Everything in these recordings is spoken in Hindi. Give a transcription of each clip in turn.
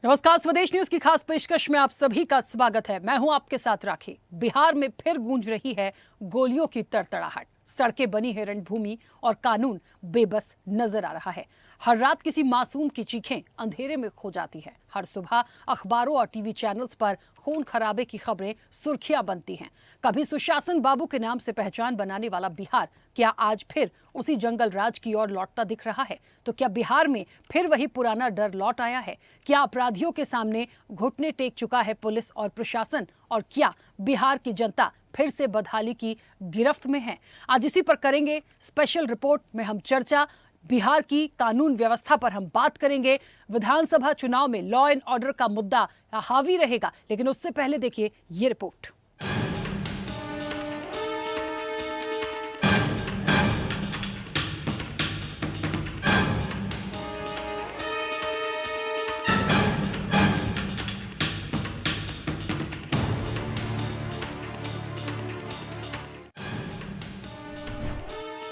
नमस्कार, स्वदेश न्यूज की खास पेशकश में आप सभी का स्वागत है। मैं हूं आपके साथ राखी। बिहार में फिर गूंज रही है गोलियों की तड़तड़ाहट। सड़कें बनी है रणभूमि और कानून बेबस नजर आ रहा है। हर रात किसी मासूम की चीखें अंधेरे में खो जाती है। हर सुबह अखबारों और टीवी चैनल्स पर खून खराबे की खबरें सुर्खियां बनती हैं। कभी सुशासन बाबू के नाम से पहचान बनाने वाला बिहार क्या आज फिर उसी जंगल राज की ओर लौटता दिख रहा है? तो क्या बिहार में फिर वही पुराना डर लौट आया है? क्या अपराधियों के सामने घुटने टेक चुका है पुलिस और प्रशासन? और क्या बिहार की जनता फिर से बदहाली की गिरफ्त में है? आज इसी पर करेंगे स्पेशल रिपोर्ट में हम चर्चा। बिहार की कानून व्यवस्था पर हम बात करेंगे। विधानसभा चुनाव में लॉ एंड ऑर्डर का मुद्दा हावी रहेगा, लेकिन उससे पहले देखिए ये रिपोर्ट।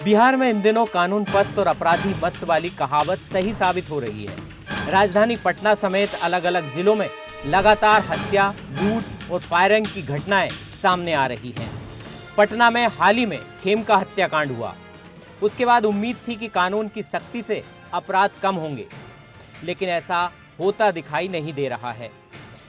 बिहार में इन दिनों कानून पस्त और अपराधी मस्त वाली कहावत सही साबित हो रही है। राजधानी पटना समेत अलग अलग जिलों में लगातार हत्या, लूट और फायरिंग की घटनाएं सामने आ रही हैं। पटना में हाल ही में खेमका हत्याकांड हुआ। उसके बाद उम्मीद थी कि कानून की सख्ती से अपराध कम होंगे, लेकिन ऐसा होता दिखाई नहीं दे रहा है।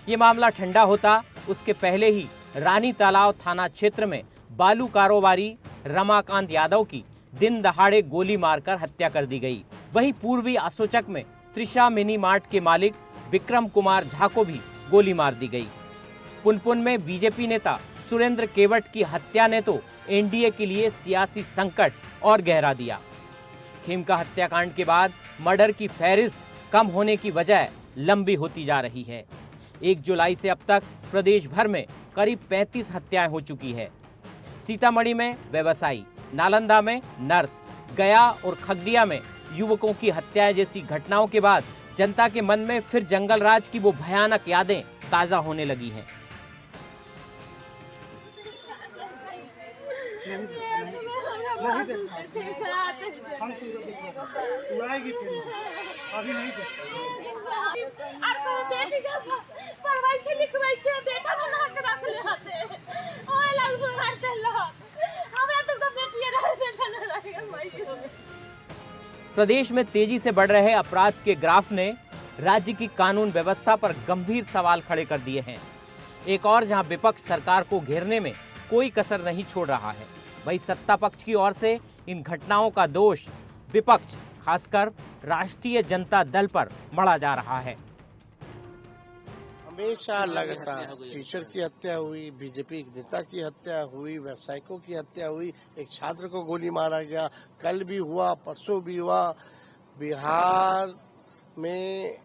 ये मामला ठंडा होता उसके पहले ही रानी तालाब थाना क्षेत्र में बालू कारोबारी रमाकांत यादव की दिन दहाड़े गोली मारकर हत्या कर दी गई। वहीं पूर्वी आसोचक में त्रिशा मिनी मार्ट के मालिक विक्रम कुमार झा को भी गोली मार दी गई। पुनपुन में बीजेपी नेता सुरेंद्र केवट की हत्या ने तो एनडीए के लिए सियासी संकट और गहरा दिया। खेमका हत्याकांड के बाद मर्डर की फहरिस्त कम होने की वजह लंबी होती जा रही है। 1 जुलाई से अब तक प्रदेश भर में करीब 35 हत्याएं हो चुकी है। सीतामढ़ी में व्यवसायी, नालंदा में नर्स, गया और खगड़िया में युवकों की हत्याएं जैसी घटनाओं के बाद जनता के मन में फिर जंगल राज की वो भयानक यादें ताजा होने लगी हैं। प्रदेश में तेजी से बढ़ रहे अपराध के ग्राफ ने राज्य की कानून व्यवस्था पर गंभीर सवाल खड़े कर दिए हैं। एक और जहां विपक्ष सरकार को घेरने में कोई कसर नहीं छोड़ रहा है, वहीं सत्ता पक्ष की ओर से इन घटनाओं का दोष विपक्ष, खासकर राष्ट्रीय जनता दल पर मढ़ा जा रहा है। हमेशा लगातार टीचर की हत्या हुई, बीजेपी नेता की हत्या हुई, व्यवसायिकों की हत्या हुई, एक छात्र को गोली मारा गया, कल भी हुआ, परसों भी हुआ। बिहार में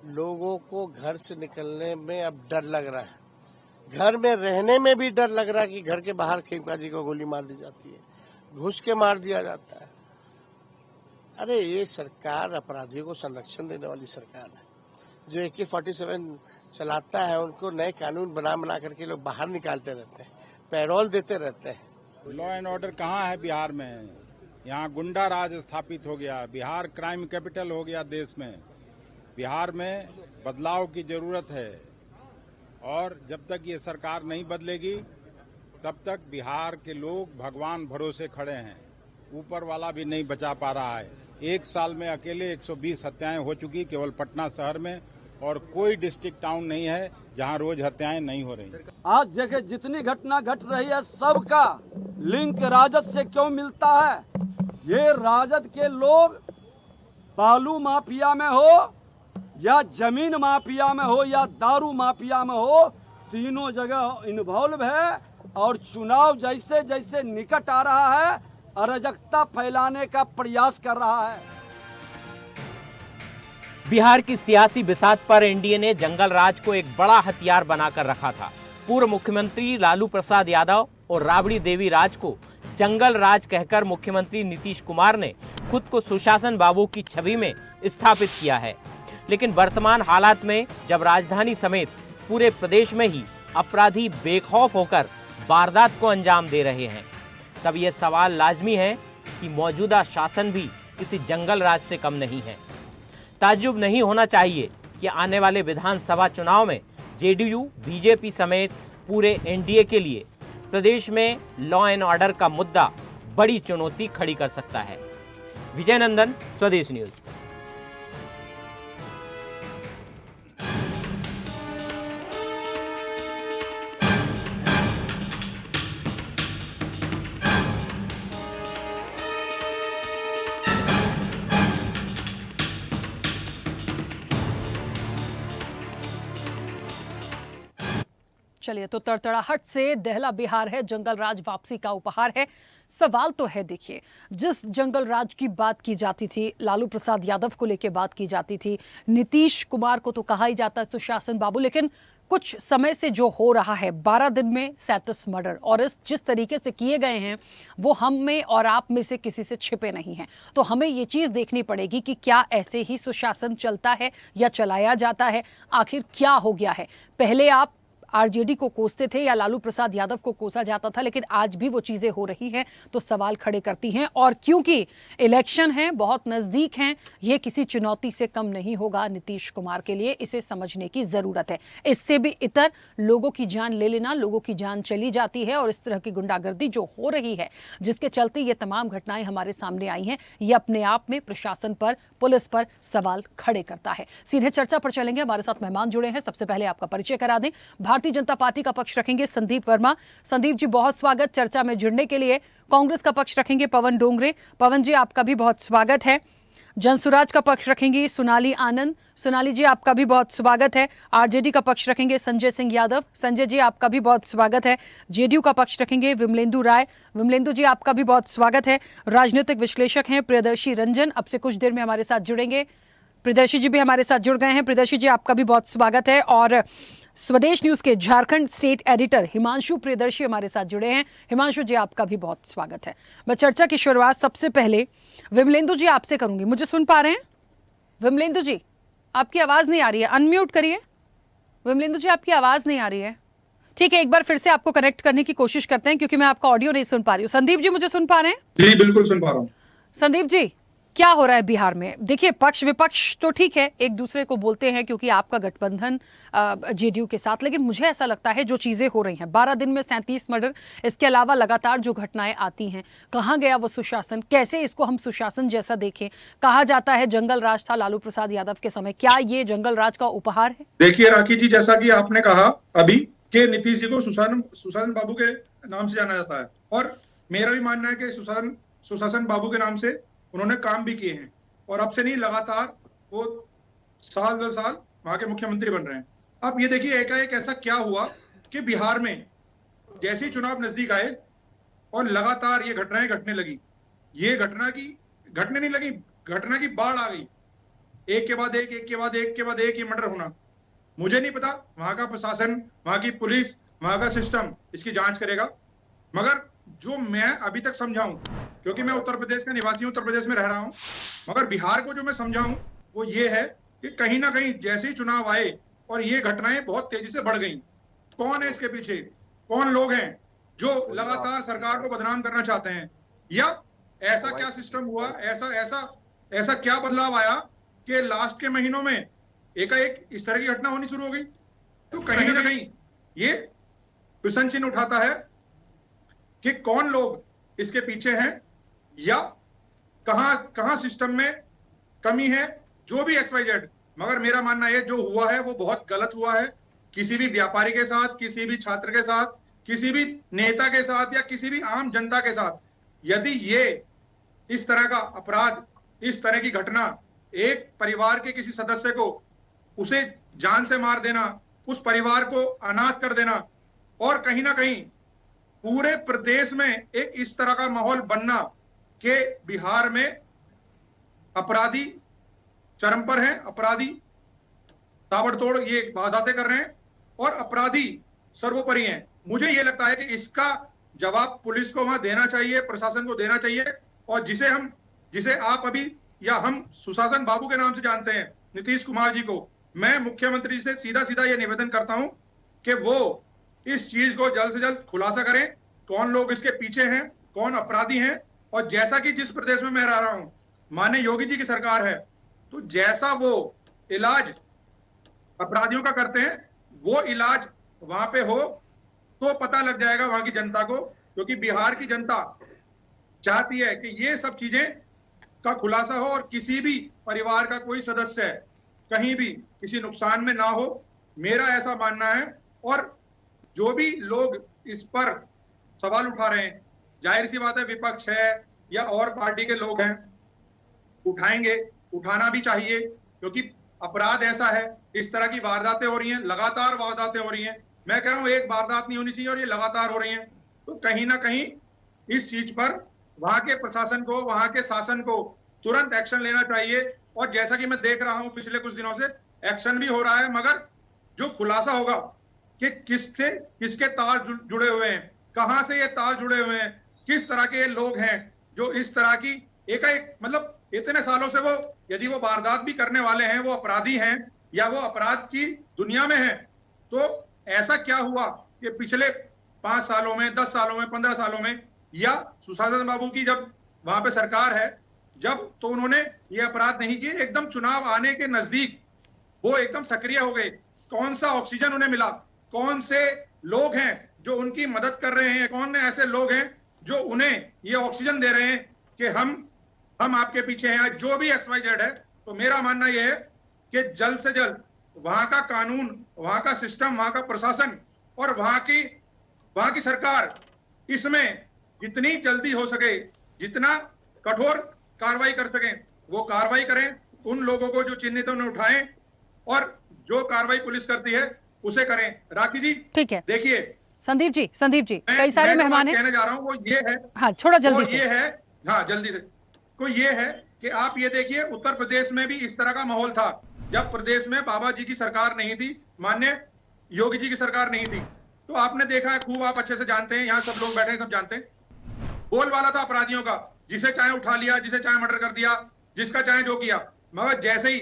लोगों को घर से निकलने में अब डर लग रहा है, घर में रहने में भी डर लग रहा है कि घर के बाहर खेमका जी को गोली मार दी जाती है, घुस के मार दिया जाता है। अरे ये सरकार अपराधियों को संरक्षण देने वाली सरकार है। जो AK-47 चलाता है उनको नए कानून बना करके लोग बाहर निकालते रहते हैं, पैरोल देते रहते हैं। लॉ एंड ऑर्डर कहाँ है बिहार में? यहाँ गुंडा राज स्थापित हो गया। बिहार क्राइम कैपिटल हो गया देश में। बिहार में बदलाव की जरूरत है और जब तक ये सरकार नहीं बदलेगी तब तक बिहार के लोग भगवान भरोसे खड़े हैं। ऊपर वाला भी नहीं बचा पा रहा है। 1 साल में अकेले 120 हत्याएं हो चुकी केवल पटना शहर में, और कोई डिस्ट्रिक्ट टाउन नहीं है जहां रोज हत्याएं नहीं हो रही। आज देखिए जितनी घटना घट रही है सबका लिंक राजद से क्यों मिलता है? ये राजद के लोग बालू माफिया में हो या जमीन माफिया में हो या दारू माफिया में हो, तीनों जगह इन्वॉल्व है और चुनाव जैसे जैसे निकट आ रहा है अराजकता फैलाने का प्रयास कर रहा है। बिहार की सियासी बिसात पर एनडीए ने जंगल राज को एक बड़ा हथियार बनाकर रखा था। पूर्व मुख्यमंत्री लालू प्रसाद यादव और राबड़ी देवी राज को जंगल राज कहकर मुख्यमंत्री नीतीश कुमार ने खुद को सुशासन बाबू की छवि में स्थापित किया है। लेकिन वर्तमान हालात में जब राजधानी समेत पूरे प्रदेश में ही अपराधी बेखौफ होकर वारदात को अंजाम दे रहे हैं, तब यह सवाल लाजमी है कि मौजूदा शासन भी किसी जंगल राज से कम नहीं है। ताज्जुब नहीं होना चाहिए कि आने वाले विधानसभा चुनाव में जेडीयू, बीजेपी समेत पूरे एनडीए के लिए प्रदेश में लॉ एंड ऑर्डर का मुद्दा बड़ी चुनौती खड़ी कर सकता है। विजय नंदन, स्वदेश न्यूज। चलिए, तो तड़तड़ाहट से दहला बिहार है, जंगल राज वापसी का उपहार है। सवाल तो है, देखिए, जिस जंगल राज की बात की जाती थी, लालू प्रसाद यादव को लेकर बात की जाती थी, नीतीश कुमार को तो कहा ही जाता है सुशासन बाबू, लेकिन कुछ समय से जो हो रहा है, 12 दिन में 37 मर्डर, और इस जिस तरीके से किए गए हैं वो हम में और आप में से किसी से छिपे नहीं हैं। तो हमें ये चीज़ देखनी पड़ेगी कि क्या ऐसे ही सुशासन चलता है या चलाया जाता है, आखिर क्या हो गया है। पहले आप आरजेडी को कोसते थे या लालू प्रसाद यादव को कोसा जाता था, लेकिन आज भी वो चीजें हो रही हैं तो सवाल खड़े करती हैं। और क्योंकि इलेक्शन है, बहुत नजदीक हैं, ये किसी चुनौती से कम नहीं होगा नीतीश कुमार के लिए, इसे समझने की जरूरत है। इससे भी इतर लोगों की जान ले लेना, लोगों की जान चली जाती है, और इस तरह की गुंडागर्दी जो हो रही है, जिसके चलते ये तमाम घटनाएं हमारे सामने आई हैं, ये अपने आप में प्रशासन पर, पुलिस पर सवाल खड़े करता है। सीधे चर्चा पर चलेंगे, हमारे साथ मेहमान जुड़े हैं। सबसे पहले आपका परिचय करा दें। भारतीय जनता पार्टी का पक्ष रखेंगे संदीप वर्मा। संदीप जी, बहुत स्वागत चर्चा में जुड़ने के लिए। कांग्रेस का पक्ष रखेंगे पवन डोंगरे। पवन जी, आपका भी बहुत स्वागत है। जनसुराज का पक्ष रखेंगे सोनाली आनंद। सोनाली जी, आपका भी बहुत स्वागत है। आरजेडी का पक्ष रखेंगे संजय सिंह यादव। संजय जी, आपका भी बहुत स्वागत है। जेडीयू का पक्ष रखेंगे विमलेंदु राय। विमलेंदु जी, आपका भी बहुत स्वागत है। राजनीतिक विश्लेषक हैं प्रियदर्शी रंजन, अब से कुछ देर में हमारे साथ जुड़ेंगे। प्रियदर्शी जी भी हमारे साथ जुड़ गए हैं। प्रियदर्शी जी, आपका भी बहुत स्वागत है। और स्वदेश न्यूज के झारखंड स्टेट एडिटर हिमांशु प्रियदर्शी हमारे साथ जुड़े हैं। हिमांशु जी, आपका भी बहुत स्वागत है। मैं चर्चा की शुरुआत सबसे पहले विमलेंदु जी आपसे करूंगी। मुझे सुन पा रहे हैं विमलेंदु जी? आपकी आवाज नहीं आ रही है, अनम्यूट करिए। विमलेंदु जी, आपकी आवाज नहीं आ रही है। ठीक है, एक बार फिर से आपको कनेक्ट करने की कोशिश करते हैं, क्योंकि मैं आपका ऑडियो नहीं सुन पा रही हूँ। संदीप जी, मुझे सुन पा रहे हैं? जी बिल्कुल सुन पा रहा हूँ। संदीप जी, क्या हो रहा है बिहार में? देखिए, पक्ष विपक्ष तो ठीक है, एक दूसरे को बोलते हैं क्योंकि आपका गठबंधन जेडीयू के साथ, लेकिन मुझे ऐसा लगता है जो चीजें हो रही हैं, 12 दिन में 37 मर्डर, इसके अलावा लगातार जो घटनाएं आती हैं, कहाँ गया वो सुशासन? कैसे इसको हम सुशासन जैसा देखें? कहा जाता है जंगल राज था लालू प्रसाद यादव के समय, क्या ये जंगल राज का उपहार है? देखिए राखी जी, जैसा कि आपने कहा अभी कि नीतीश जी को सुशासन बाबू के नाम से जाना जाता है, और मेरा भी मानना है कि सुशासन बाबू के नाम से उन्होंने काम भी किए हैं, और अब से नहीं, लगातार वो साल दर साल वहां के मुख्यमंत्री बन रहे हैं। अब ये देखिए, एकाएक ऐसा क्या हुआ कि बिहार में जैसे ही चुनाव नजदीक आए और लगातार ये घटनाएं घटने लगी। ये घटना की बाढ़ आ गई, एक के बाद एक, एक के बाद एक के बाद एक, ये मर्डर होना। मुझे नहीं पता वहां का प्रशासन, वहां की पुलिस, वहां का सिस्टम इसकी जांच करेगा, मगर जो मैं अभी तक समझाऊं, क्योंकि मैं उत्तर प्रदेश का निवासी हूं, उत्तर प्रदेश में रह रहा हूं, मगर बिहार को जो मैं समझाऊं वो ये है कि कहीं ना कहीं जैसे ही चुनाव आए और ये घटनाएं बहुत तेजी से बढ़ गई। कौन है इसके पीछे? कौन लोग हैं जो लगातार सरकार को बदनाम करना चाहते हैं? या ऐसा क्या सिस्टम हुआ, ऐसा क्या बदलाव आया कि लास्ट के महीनों में एकाएक इस तरह की घटना होनी शुरू हो गई? तो कहीं ना कहीं ये प्रश्न चिन्ह उठाता है कि कौन लोग इसके पीछे हैं, या कहां सिस्टम में कमी है, जो भी XYZ। मगर मेरा मानना है जो हुआ है वो बहुत गलत हुआ है। किसी भी व्यापारी के साथ, किसी भी छात्र के साथ, किसी भी नेता के साथ, या किसी भी आम जनता के साथ यदि ये इस तरह का अपराध, इस तरह की घटना, एक परिवार के किसी सदस्य को उसे जान से मार देना, उस परिवार को अनाथ कर देना, और कहीं ना कहीं पूरे प्रदेश में एक इस तरह का माहौल बनना कि बिहार में अपराधी चरम पर हैं, अपराधी ताबड़तोड़ ये वारदातें कर रहे हैं, और अपराधी सर्वोपरि हैं। मुझे ये लगता है कि इसका जवाब पुलिस को वहां देना चाहिए, प्रशासन को देना चाहिए, और जिसे आप अभी या हम सुशासन बाबू के नाम से जानते हैं, नीतीश कुमार जी को, मैं मुख्यमंत्री से सीधा सीधा ये निवेदन करता हूं कि वो इस चीज को जल्द से जल्द खुलासा करें, कौन लोग इसके पीछे हैं, कौन अपराधी हैं। और जैसा कि जिस प्रदेश में मैं रह रहा हूं, माननीय योगी जी की सरकार है, तो जैसा वो इलाज अपराधियों का करते हैं, वो इलाज वहां पे हो तो पता लग जाएगा वहां की जनता को, क्योंकि बिहार की जनता चाहती है कि ये सब चीजें का खुलासा हो और किसी भी परिवार का कोई सदस्य कहीं भी किसी नुकसान में ना हो, मेरा ऐसा मानना है। और जो भी लोग इस पर सवाल उठा रहे हैं, जाहिर सी बात है विपक्ष है या और पार्टी के लोग हैं, उठाएंगे, उठाना भी चाहिए, क्योंकि अपराध ऐसा है, इस तरह की वारदातें हो रही हैं, लगातार वारदातें हो रही हैं। मैं कह रहा हूं एक वारदात नहीं होनी चाहिए और ये लगातार हो रही हैं। तो कहीं ना कहीं इस चीज पर वहां के प्रशासन को, वहां के शासन को तुरंत एक्शन लेना चाहिए। और जैसा कि मैं देख रहा हूं पिछले कुछ दिनों से एक्शन भी हो रहा है, मगर जो खुलासा होगा कि किससे किसके तार जुड़े हुए हैं, कहां से ये तार जुड़े हुए हैं, किस तरह के लोग हैं जो इस तरह की एकाएक, मतलब इतने सालों से वो, यदि वो वारदात भी करने वाले हैं, वो अपराधी हैं या वो अपराध की दुनिया में हैं, तो ऐसा क्या हुआ कि पिछले 5 सालों में, 10 सालों में, 15 सालों में, या सुशासन बाबू की जब वहां पे सरकार है, जब तो उन्होंने ये अपराध नहीं किए। एकदम चुनाव आने के नजदीक वो एकदम सक्रिय हो गए। कौन सा ऑक्सीजन उन्हें मिला, कौन से लोग हैं जो उनकी मदद कर रहे हैं, कौन ऐसे लोग हैं जो उन्हें ये ऑक्सीजन दे रहे हैं कि हम आपके पीछे हैं, जो भी XYZ है। तो मेरा मानना यह है कि जल्द से जल्द वहां का कानून, वहां का सिस्टम, वहां का प्रशासन और वहां की सरकार इसमें जितनी जल्दी हो सके, जितना कठोर कार्रवाई कर सकें वो कार्रवाई करें। उन लोगों को जो चिन्हित उन्हें उठाएं और जो कार्रवाई पुलिस करती है उसे करें। राखी जी, ठीक है, देखिए संदीप जी कई सारे मेहमान हैं, कहने जा रहा हूं वो ये है, हाँ थोड़ा जल्दी से, ये है, हाँ जल्दी से, को ये है कि आप ये देखिए उत्तर प्रदेश में भी इस तरह का माहौल था जब प्रदेश में बाबा जी की सरकार नहीं थी, माननीय योगी जी की सरकार नहीं थी। तो आपने देखा है खूब, आप अच्छे से जानते हैं, यहाँ सब लोग बैठे हैं, सब जानते हैं, बोलबाला था अपराधियों का, जिसे चाहे उठा लिया, जिसे चाहे मर्डर कर दिया, जिसका चाहे जो किया। मगर जैसे ही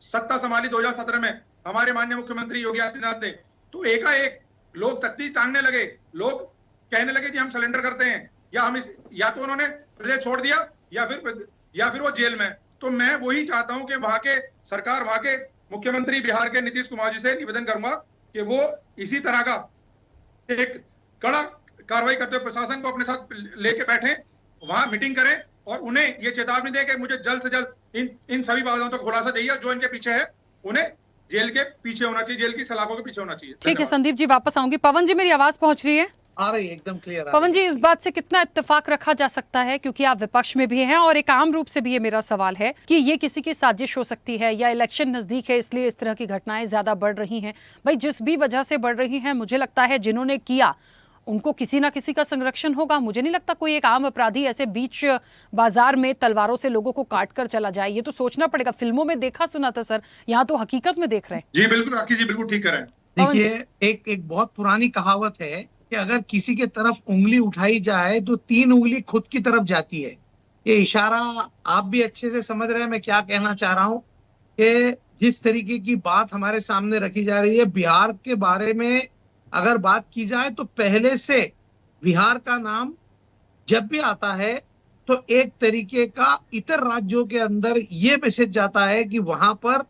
सत्ता संभाली 2017 में हमारे माननीय मुख्यमंत्री योगी आदित्यनाथ ने, तो एकाएक लोग तख्ती टांगने लगे, लोग कहने लगे कि हम सरेंडर करते हैं, या तो उन्होंने प्रदेश छोड़ दिया या फिर वो जेल में। तो मैं वही चाहता हूं कि वहां के सरकार, वहां के मुख्यमंत्री बिहार के नीतीश कुमार जी से निवेदन करूंगा कि वो इसी तरह का एक कड़ा कार्रवाई करते हुए प्रशासन को अपने साथ लेके बैठे, वहां मीटिंग करें और उन्हें ये चेतावनी दें कि मुझे जल्द से जल्द इन सभी वारदातों का खुलासा चाहिए। जो इनके पीछे है उन्हें जेल के पीछे होना चाहिए, जेल की सलाखों के पीछे होना चाहिए। ठीक है संदीप जी, वापस आऊंगी। पवन जी, मेरी आवाज पहुंच रही है? आ रही है, एकदम क्लियर। पवन जी, इस बात से कितना इत्तेफाक रखा जा सकता है, क्योंकि आप विपक्ष में भी हैं, और एक आम रूप से भी ये मेरा सवाल है कि ये किसी की साजिश हो सकती है या इलेक्शन नजदीक है इसलिए इस तरह की घटनाएं ज्यादा बढ़ रही हैं? भाई जिस भी वजह से बढ़ रही हैं, मुझे लगता है जिन्होंने किया उनको किसी ना किसी का संरक्षण होगा। मुझे नहीं लगता कोई एक आम अपराधी ऐसे बीच बाजार में तलवारों से लोगों को काट कर चला जाए। ये तो सोचना पड़ेगा। फिल्मों में देखा सुना था सर, यहाँ तो हकीकत में देख रहे हैं। जी बिल्कुल राखी जी, बिल्कुल ठीक करें। देखिए, एक बहुत पुरानी कहावत है कि अगर किसी के तरफ उंगली उठाई जाए तो 3 उंगली खुद की तरफ जाती है। ये इशारा आप भी अच्छे से समझ रहे हैं मैं क्या कहना चाह रहा हूं, कि जिस तरीके की बात हमारे सामने रखी जा रही है, बिहार के बारे में अगर बात की जाए तो पहले से बिहार का नाम जब भी आता है तो एक तरीके का इतर राज्यों के अंदर ये मैसेज जाता है कि वहां पर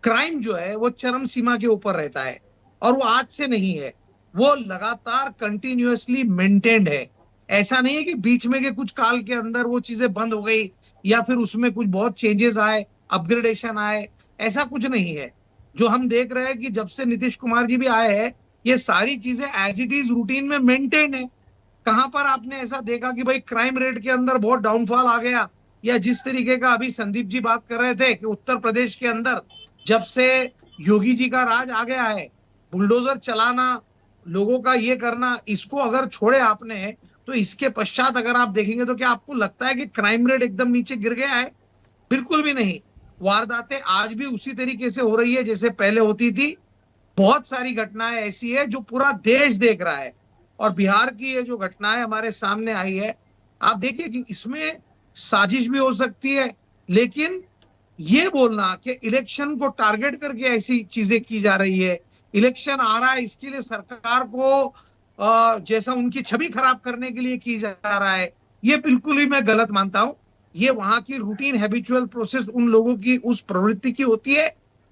क्राइम जो है वो चरम सीमा के ऊपर रहता है, और वो आज से नहीं है, वो लगातार कंटिन्यूअसली मेंटेन्ड है। ऐसा नहीं है कि बीच में के कुछ काल के अंदर वो चीजें बंद हो गई या फिर उसमें कुछ बहुत चेंजेस आए, अपग्रेडेशन आए, ऐसा कुछ नहीं है। जो हम देख रहे हैं कि जब से नीतीश कुमार जी भी आए हैं, ये सारी चीजें एज इट इज रूटीन में मेंटेन है। कहां पर आपने ऐसा देखा कि भाई क्राइम रेट के अंदर बहुत डाउनफॉल आ गया, या जिस तरीके का अभी संदीप जी बात कर रहे थे कि उत्तर प्रदेश के अंदर जब से योगी जी का राज आ गया है, बुलडोजर चलाना, लोगों का ये करना, इसको अगर छोड़े आपने, तो इसके पश्चात अगर आप देखेंगे तो क्या आपको लगता है कि क्राइम रेट एकदम नीचे गिर गया है? बिल्कुल भी नहीं। वारदातें आज भी उसी तरीके से हो रही है जैसे पहले होती थी। बहुत सारी घटनाएं ऐसी है जो पूरा देश देख रहा है, और बिहार की ये जो घटनाएं हमारे सामने आई है, आप देखिए कि इसमें साजिश भी हो सकती है, लेकिन ये बोलना कि इलेक्शन को टारगेट करके ऐसी चीजें की जा रही है, इलेक्शन आ रहा है इसके लिए सरकार को जैसा उनकी छवि खराब करने के लिए की जा रहा है, ये बिल्कुल ही मैं गलत मानता हूं। ये वहां की रूटीन हैबिचुअल प्रोसेस उन लोगों की उस प्रवृत्ति की होती है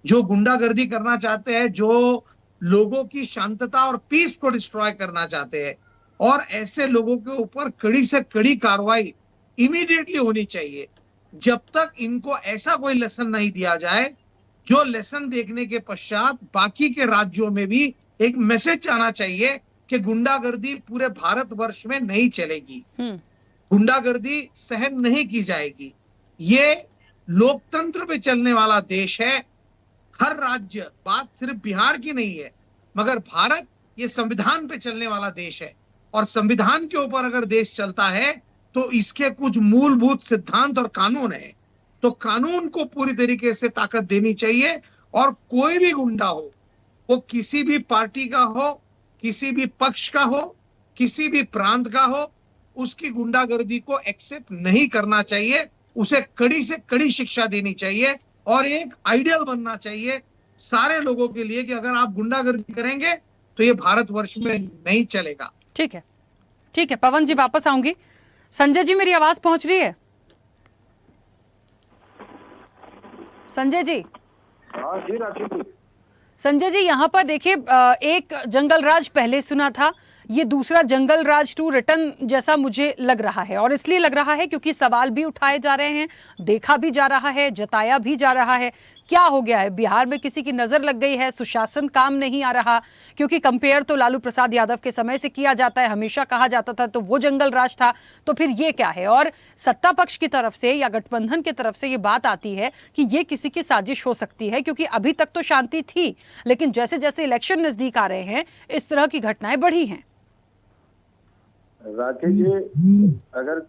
जो गुंडागर्दी करना चाहते हैं, जो लोगों की शांतता और पीस को डिस्ट्रॉय करना चाहते हैं, और ऐसे लोगों के ऊपर कड़ी से कड़ी कार्रवाई इमीडिएटली होनी चाहिए। जब तक इनको ऐसा कोई लेसन नहीं दिया जाए, जो लेसन देखने के पश्चात बाकी के राज्यों में भी एक मैसेज जाना चाहिए कि गुंडागर्दी पूरे भारतवर्ष में नहीं चलेगी, गुंडागर्दी सहन नहीं की जाएगी। ये लोकतंत्र पे चलने वाला देश है। हर राज्य, बात सिर्फ बिहार की नहीं है, मगर भारत ये संविधान पे चलने वाला देश है, और संविधान के ऊपर अगर देश चलता है तो इसके कुछ मूलभूत सिद्धांत और कानून है। तो कानून को पूरी तरीके से ताकत देनी चाहिए, और कोई भी गुंडा हो, वो किसी भी पार्टी का हो, किसी भी पक्ष का हो, किसी भी प्रांत का हो, उसकी गुंडागर्दी को एक्सेप्ट नहीं करना चाहिए। उसे कड़ी से कड़ी शिक्षा देनी चाहिए, और एक आइडियल बनना चाहिए सारे लोगों के लिए कि अगर आप गुंडागर्दी करेंगे तो ये भारतवर्ष में नहीं चलेगा। ठीक है, ठीक है, पवन जी वापस आऊंगी। संजय जी, मेरी आवाज पहुंच रही है? संजय जी। हाँ जी राकेश जी। संजय जी, यहाँ पर देखिए, एक जंगल राज पहले सुना था, ये दूसरा जंगल राज 2 रिटर्न जैसा मुझे लग रहा है, और इसलिए लग रहा है क्योंकि सवाल भी उठाए जा रहे हैं, देखा भी जा रहा है, जताया भी जा रहा है। क्या हो गया है? बिहार में किसी की नजर लग गई है? सुशासन काम नहीं आ रहा? क्योंकि कंपेयर तो लालू प्रसाद यादव के समय से किया जाता है, हमेशा कहा जाता था तो वो जंगल राज था, तो फिर ये क्या है? और सत्ता पक्ष की तरफ से या गठबंधन की तरफ से ये बात आती है कि ये किसी की साजिश हो सकती है, क्योंकि अभी तक तो शांति थी, लेकिन जैसे जैसे इलेक्शन नजदीक आ रहे हैं इस तरह की घटनाएं बढ़ी हैं। राकेश जी, अगर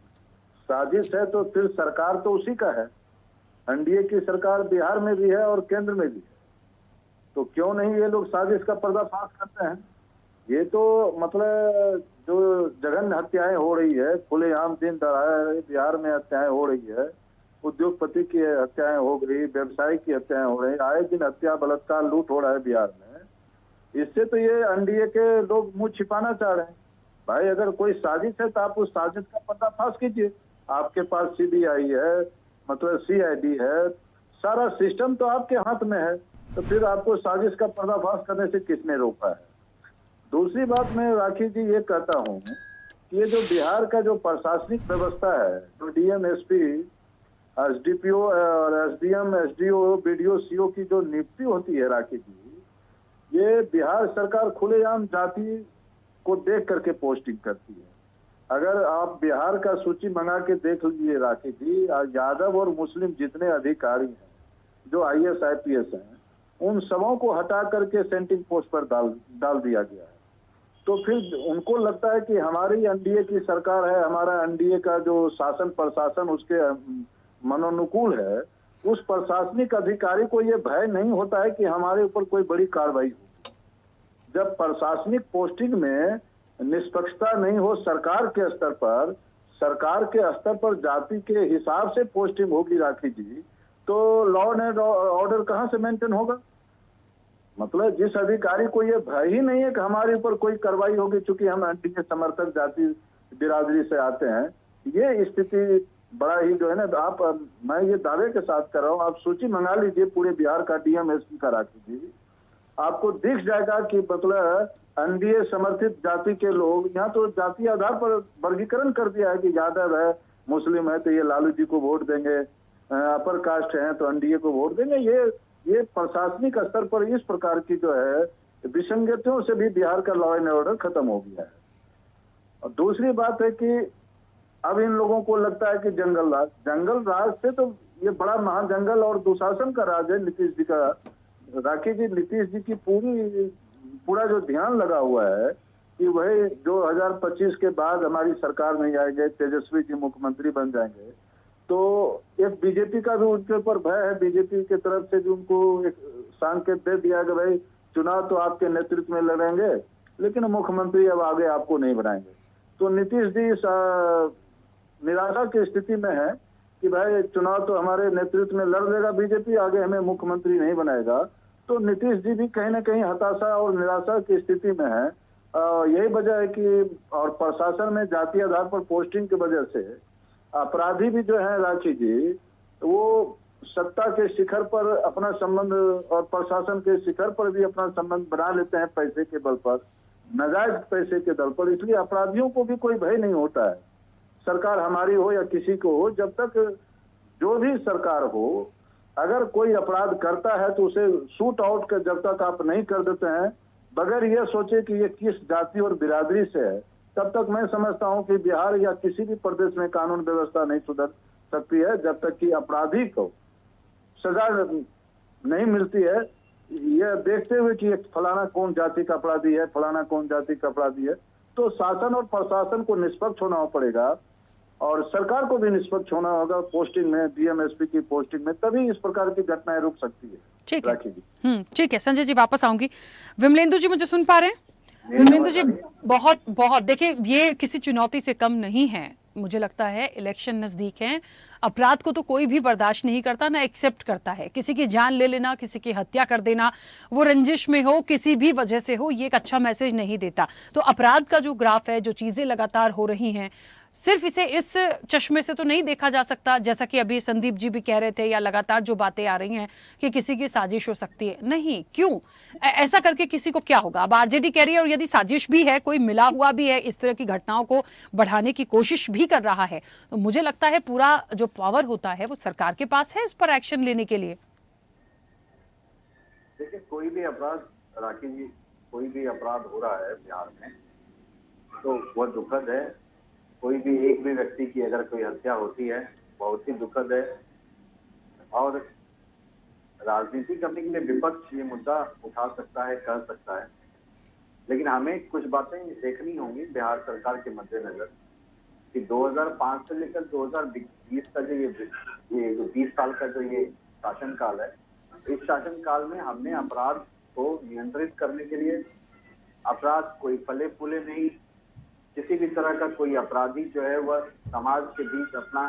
साजिश है तो फिर सरकार तो उसी का है। एनडीए की सरकार बिहार में भी है और केंद्र में भी है, तो क्यों नहीं ये लोग साजिश का पर्दाफाश करते हैं? ये तो मतलब जो जघन्य हत्याएं हो रही है, खुलेआम दिन दहाड़े बिहार में हत्याएं हो रही है, उद्योगपति की हत्याएं हो गई, व्यवसायी की हत्याएं हो रही, आए दिन हत्या बलात्कार लूट हो रहा है बिहार में। इससे तो ये एनडीए के लोग मुंह छिपाना चाह रहे हैं। भाई अगर कोई साजिश है तो आप उस साजिश का पर्दाफाश कीजिए। आपके पास सीबीआई है, मतलब सीआईडी है, सारा सिस्टम तो आपके हाथ में है, तो फिर आपको साजिश का पर्दाफाश करने से किसने रोका है? दूसरी बात मैं राखी जी ये कहता हूँ कि ये जो बिहार का जो प्रशासनिक व्यवस्था है, जो डीएम, एसपी, एसडीपीओ और एसडीएम, एसडीओ, बीडीओ, सीओ की जो नियुक्ति होती है राखी जी, ये बिहार सरकार खुलेआम जाति को देख करके पोस्टिंग करती है। अगर आप बिहार का सूची मंगा के देख लीजिए राकेश जी, यादव और मुस्लिम जितने अधिकारी हैं, जो आईएएस आईपीएस हैं, उन सबों को हटा करके सेंटिंग पोस्ट पर डाल दिया गया है। तो फिर उनको लगता है कि हमारी एनडीए की सरकार है, हमारा एनडीए का जो शासन प्रशासन उसके मनोनुकूल है, उस प्रशासनिक अधिकारी को ये भय नहीं होता है कि हमारे ऊपर कोई बड़ी कार्रवाई हो। जब प्रशासनिक पोस्टिंग में निष्पक्षता नहीं हो सरकार के स्तर पर जाति के हिसाब से पोस्टिंग होगी राखी जी, तो लॉ एंड ऑर्डर कहां से मेंटेन होगा? मतलब जिस अधिकारी को ये भय ही नहीं है कि हमारे ऊपर कोई कार्रवाई होगी, चूंकि हम एनडीए समर्थक जाति बिरादरी से आते हैं, ये स्थिति बड़ा ही जो है ना, आप मैं ये दावे के साथ कर रहा हूँ, आप सूची मंगा लीजिए पूरे बिहार का डीएम एसपी का राखी जी, आपको दिख जाएगा कि मतलब एनडीए समर्थित जाति के लोग, यहाँ तो जाति आधार पर वर्गीकरण कर दिया है कि यादव है, मुस्लिम है तो ये लालू जी को वोट देंगे, अपर कास्ट है तो एनडीए को वोट देंगे। ये प्रशासनिक स्तर पर इस प्रकार की जो है विसंगतियों से भी बिहार का लॉ एंड ऑर्डर खत्म हो गया है। और दूसरी बात है कि अब इन लोगों को लगता है कि जंगल राज से तो ये बड़ा महाजंगल और दुशासन का राज है नीतीश जी का। राकेश जी, नीतीश जी की पूरा जो ध्यान लगा हुआ है कि वही 2025 के बाद हमारी सरकार नहीं आएगी, तेजस्वी जी मुख्यमंत्री बन जाएंगे, तो एक बीजेपी का भी उनके ऊपर भय है। बीजेपी की तरफ से भी उनको एक संकेत दे दिया कि भाई चुनाव तो आपके नेतृत्व में लड़ेंगे, लेकिन मुख्यमंत्री अब आगे आपको नहीं बनाएंगे। तो नीतीश जी निराशा की स्थिति में है कि भाई चुनाव तो हमारे नेतृत्व में लड़ लेगा बीजेपी, आगे हमें मुख्यमंत्री नहीं बनाएगा। तो नीतीश जी भी कहीं ना कहीं हताशा और निराशा की स्थिति में है। यही वजह है कि और प्रशासन में जातीय आधार पर पोस्टिंग की वजह से अपराधी भी जो है राखी जी, वो सत्ता के शिखर पर अपना संबंध और प्रशासन के शिखर पर भी अपना संबंध बना लेते हैं पैसे के बल पर, नाजायज पैसे के दल पर। इसलिए अपराधियों को भी कोई भय नहीं होता है, सरकार हमारी हो या किसी को हो। जब तक जो भी सरकार हो, अगर कोई अपराध करता है तो उसे शूट आउट कर जब तक आप नहीं कर देते हैं, बगैर यह सोचे कि ये किस जाति और बिरादरी से है, तब तक मैं समझता हूं कि बिहार या किसी भी प्रदेश में कानून व्यवस्था नहीं सुधर सकती है, जब तक कि अपराधी को सजा नहीं मिलती है। यह देखते हुए कि फलाना कौन जाति का अपराधी है, फलाना कौन जाति का अपराधी है, तो शासन और प्रशासन को निष्पक्ष होना पड़ेगा और सरकार को भी निष्पक्ष होना होगा पोस्टिंग में, डीएमएसपी की पोस्टिंग में, तभी इस प्रकार की घटनाएं रुक सकती है। ठीक है, ठीक है संजय जी, वापस आऊंगी। विमलेंदु जी मुझे सुन पा रहे हैं? विमलेंदु जी, बहुत बहुत देखिए, ये किसी चुनौती से कम नहीं है। मुझे लगता है इलेक्शन नजदीक है, अपराध को तो कोई भी बर्दाश्त नहीं करता, ना एक्सेप्ट करता है। किसी की जान ले लेना, किसी की हत्या कर देना, वो रंजिश में हो, किसी भी वजह से हो, ये एक अच्छा मैसेज नहीं देता। तो अपराध का जो ग्राफ है, जो चीजें लगातार हो रही हैं, सिर्फ इसे इस चश्मे से तो नहीं देखा जा सकता, जैसा कि अभी संदीप जी भी कह रहे थे, या लगातार जो बातें आ रही हैं कि किसी की साजिश हो सकती है। नहीं, क्यों ऐसा करके किसी को क्या होगा? अब आरजेडी कह रही है, और यदि साजिश भी है, कोई मिला हुआ भी है, इस तरह की घटनाओं को बढ़ाने की कोशिश भी कर रहा है, तो मुझे लगता है पूरा जो पावर होता है वो सरकार के पास है इस पर एक्शन लेने के लिए। देखिए, कोई भी अपराध, राखी जी, कोई भी अपराध हो रहा है बिहार में तो वह दुखद है। कोई भी एक भी व्यक्ति की अगर कोई हत्या होती है, बहुत ही दुखद है। और राजनीति करने के लिए विपक्ष ये मुद्दा उठा सकता है, कह सकता है, लेकिन हमें कुछ बातें देखनी होंगी बिहार सरकार के मद्देनजर कि 2005 से लेकर 2020 का जो ये 20 साल का जो ये शासनकाल है, इस शासनकाल में हमने अपराध को नियंत्रित करने के लिए, अपराध कोई फले फूले नहीं, किसी भी तरह का कोई अपराधी जो है वह समाज के बीच अपना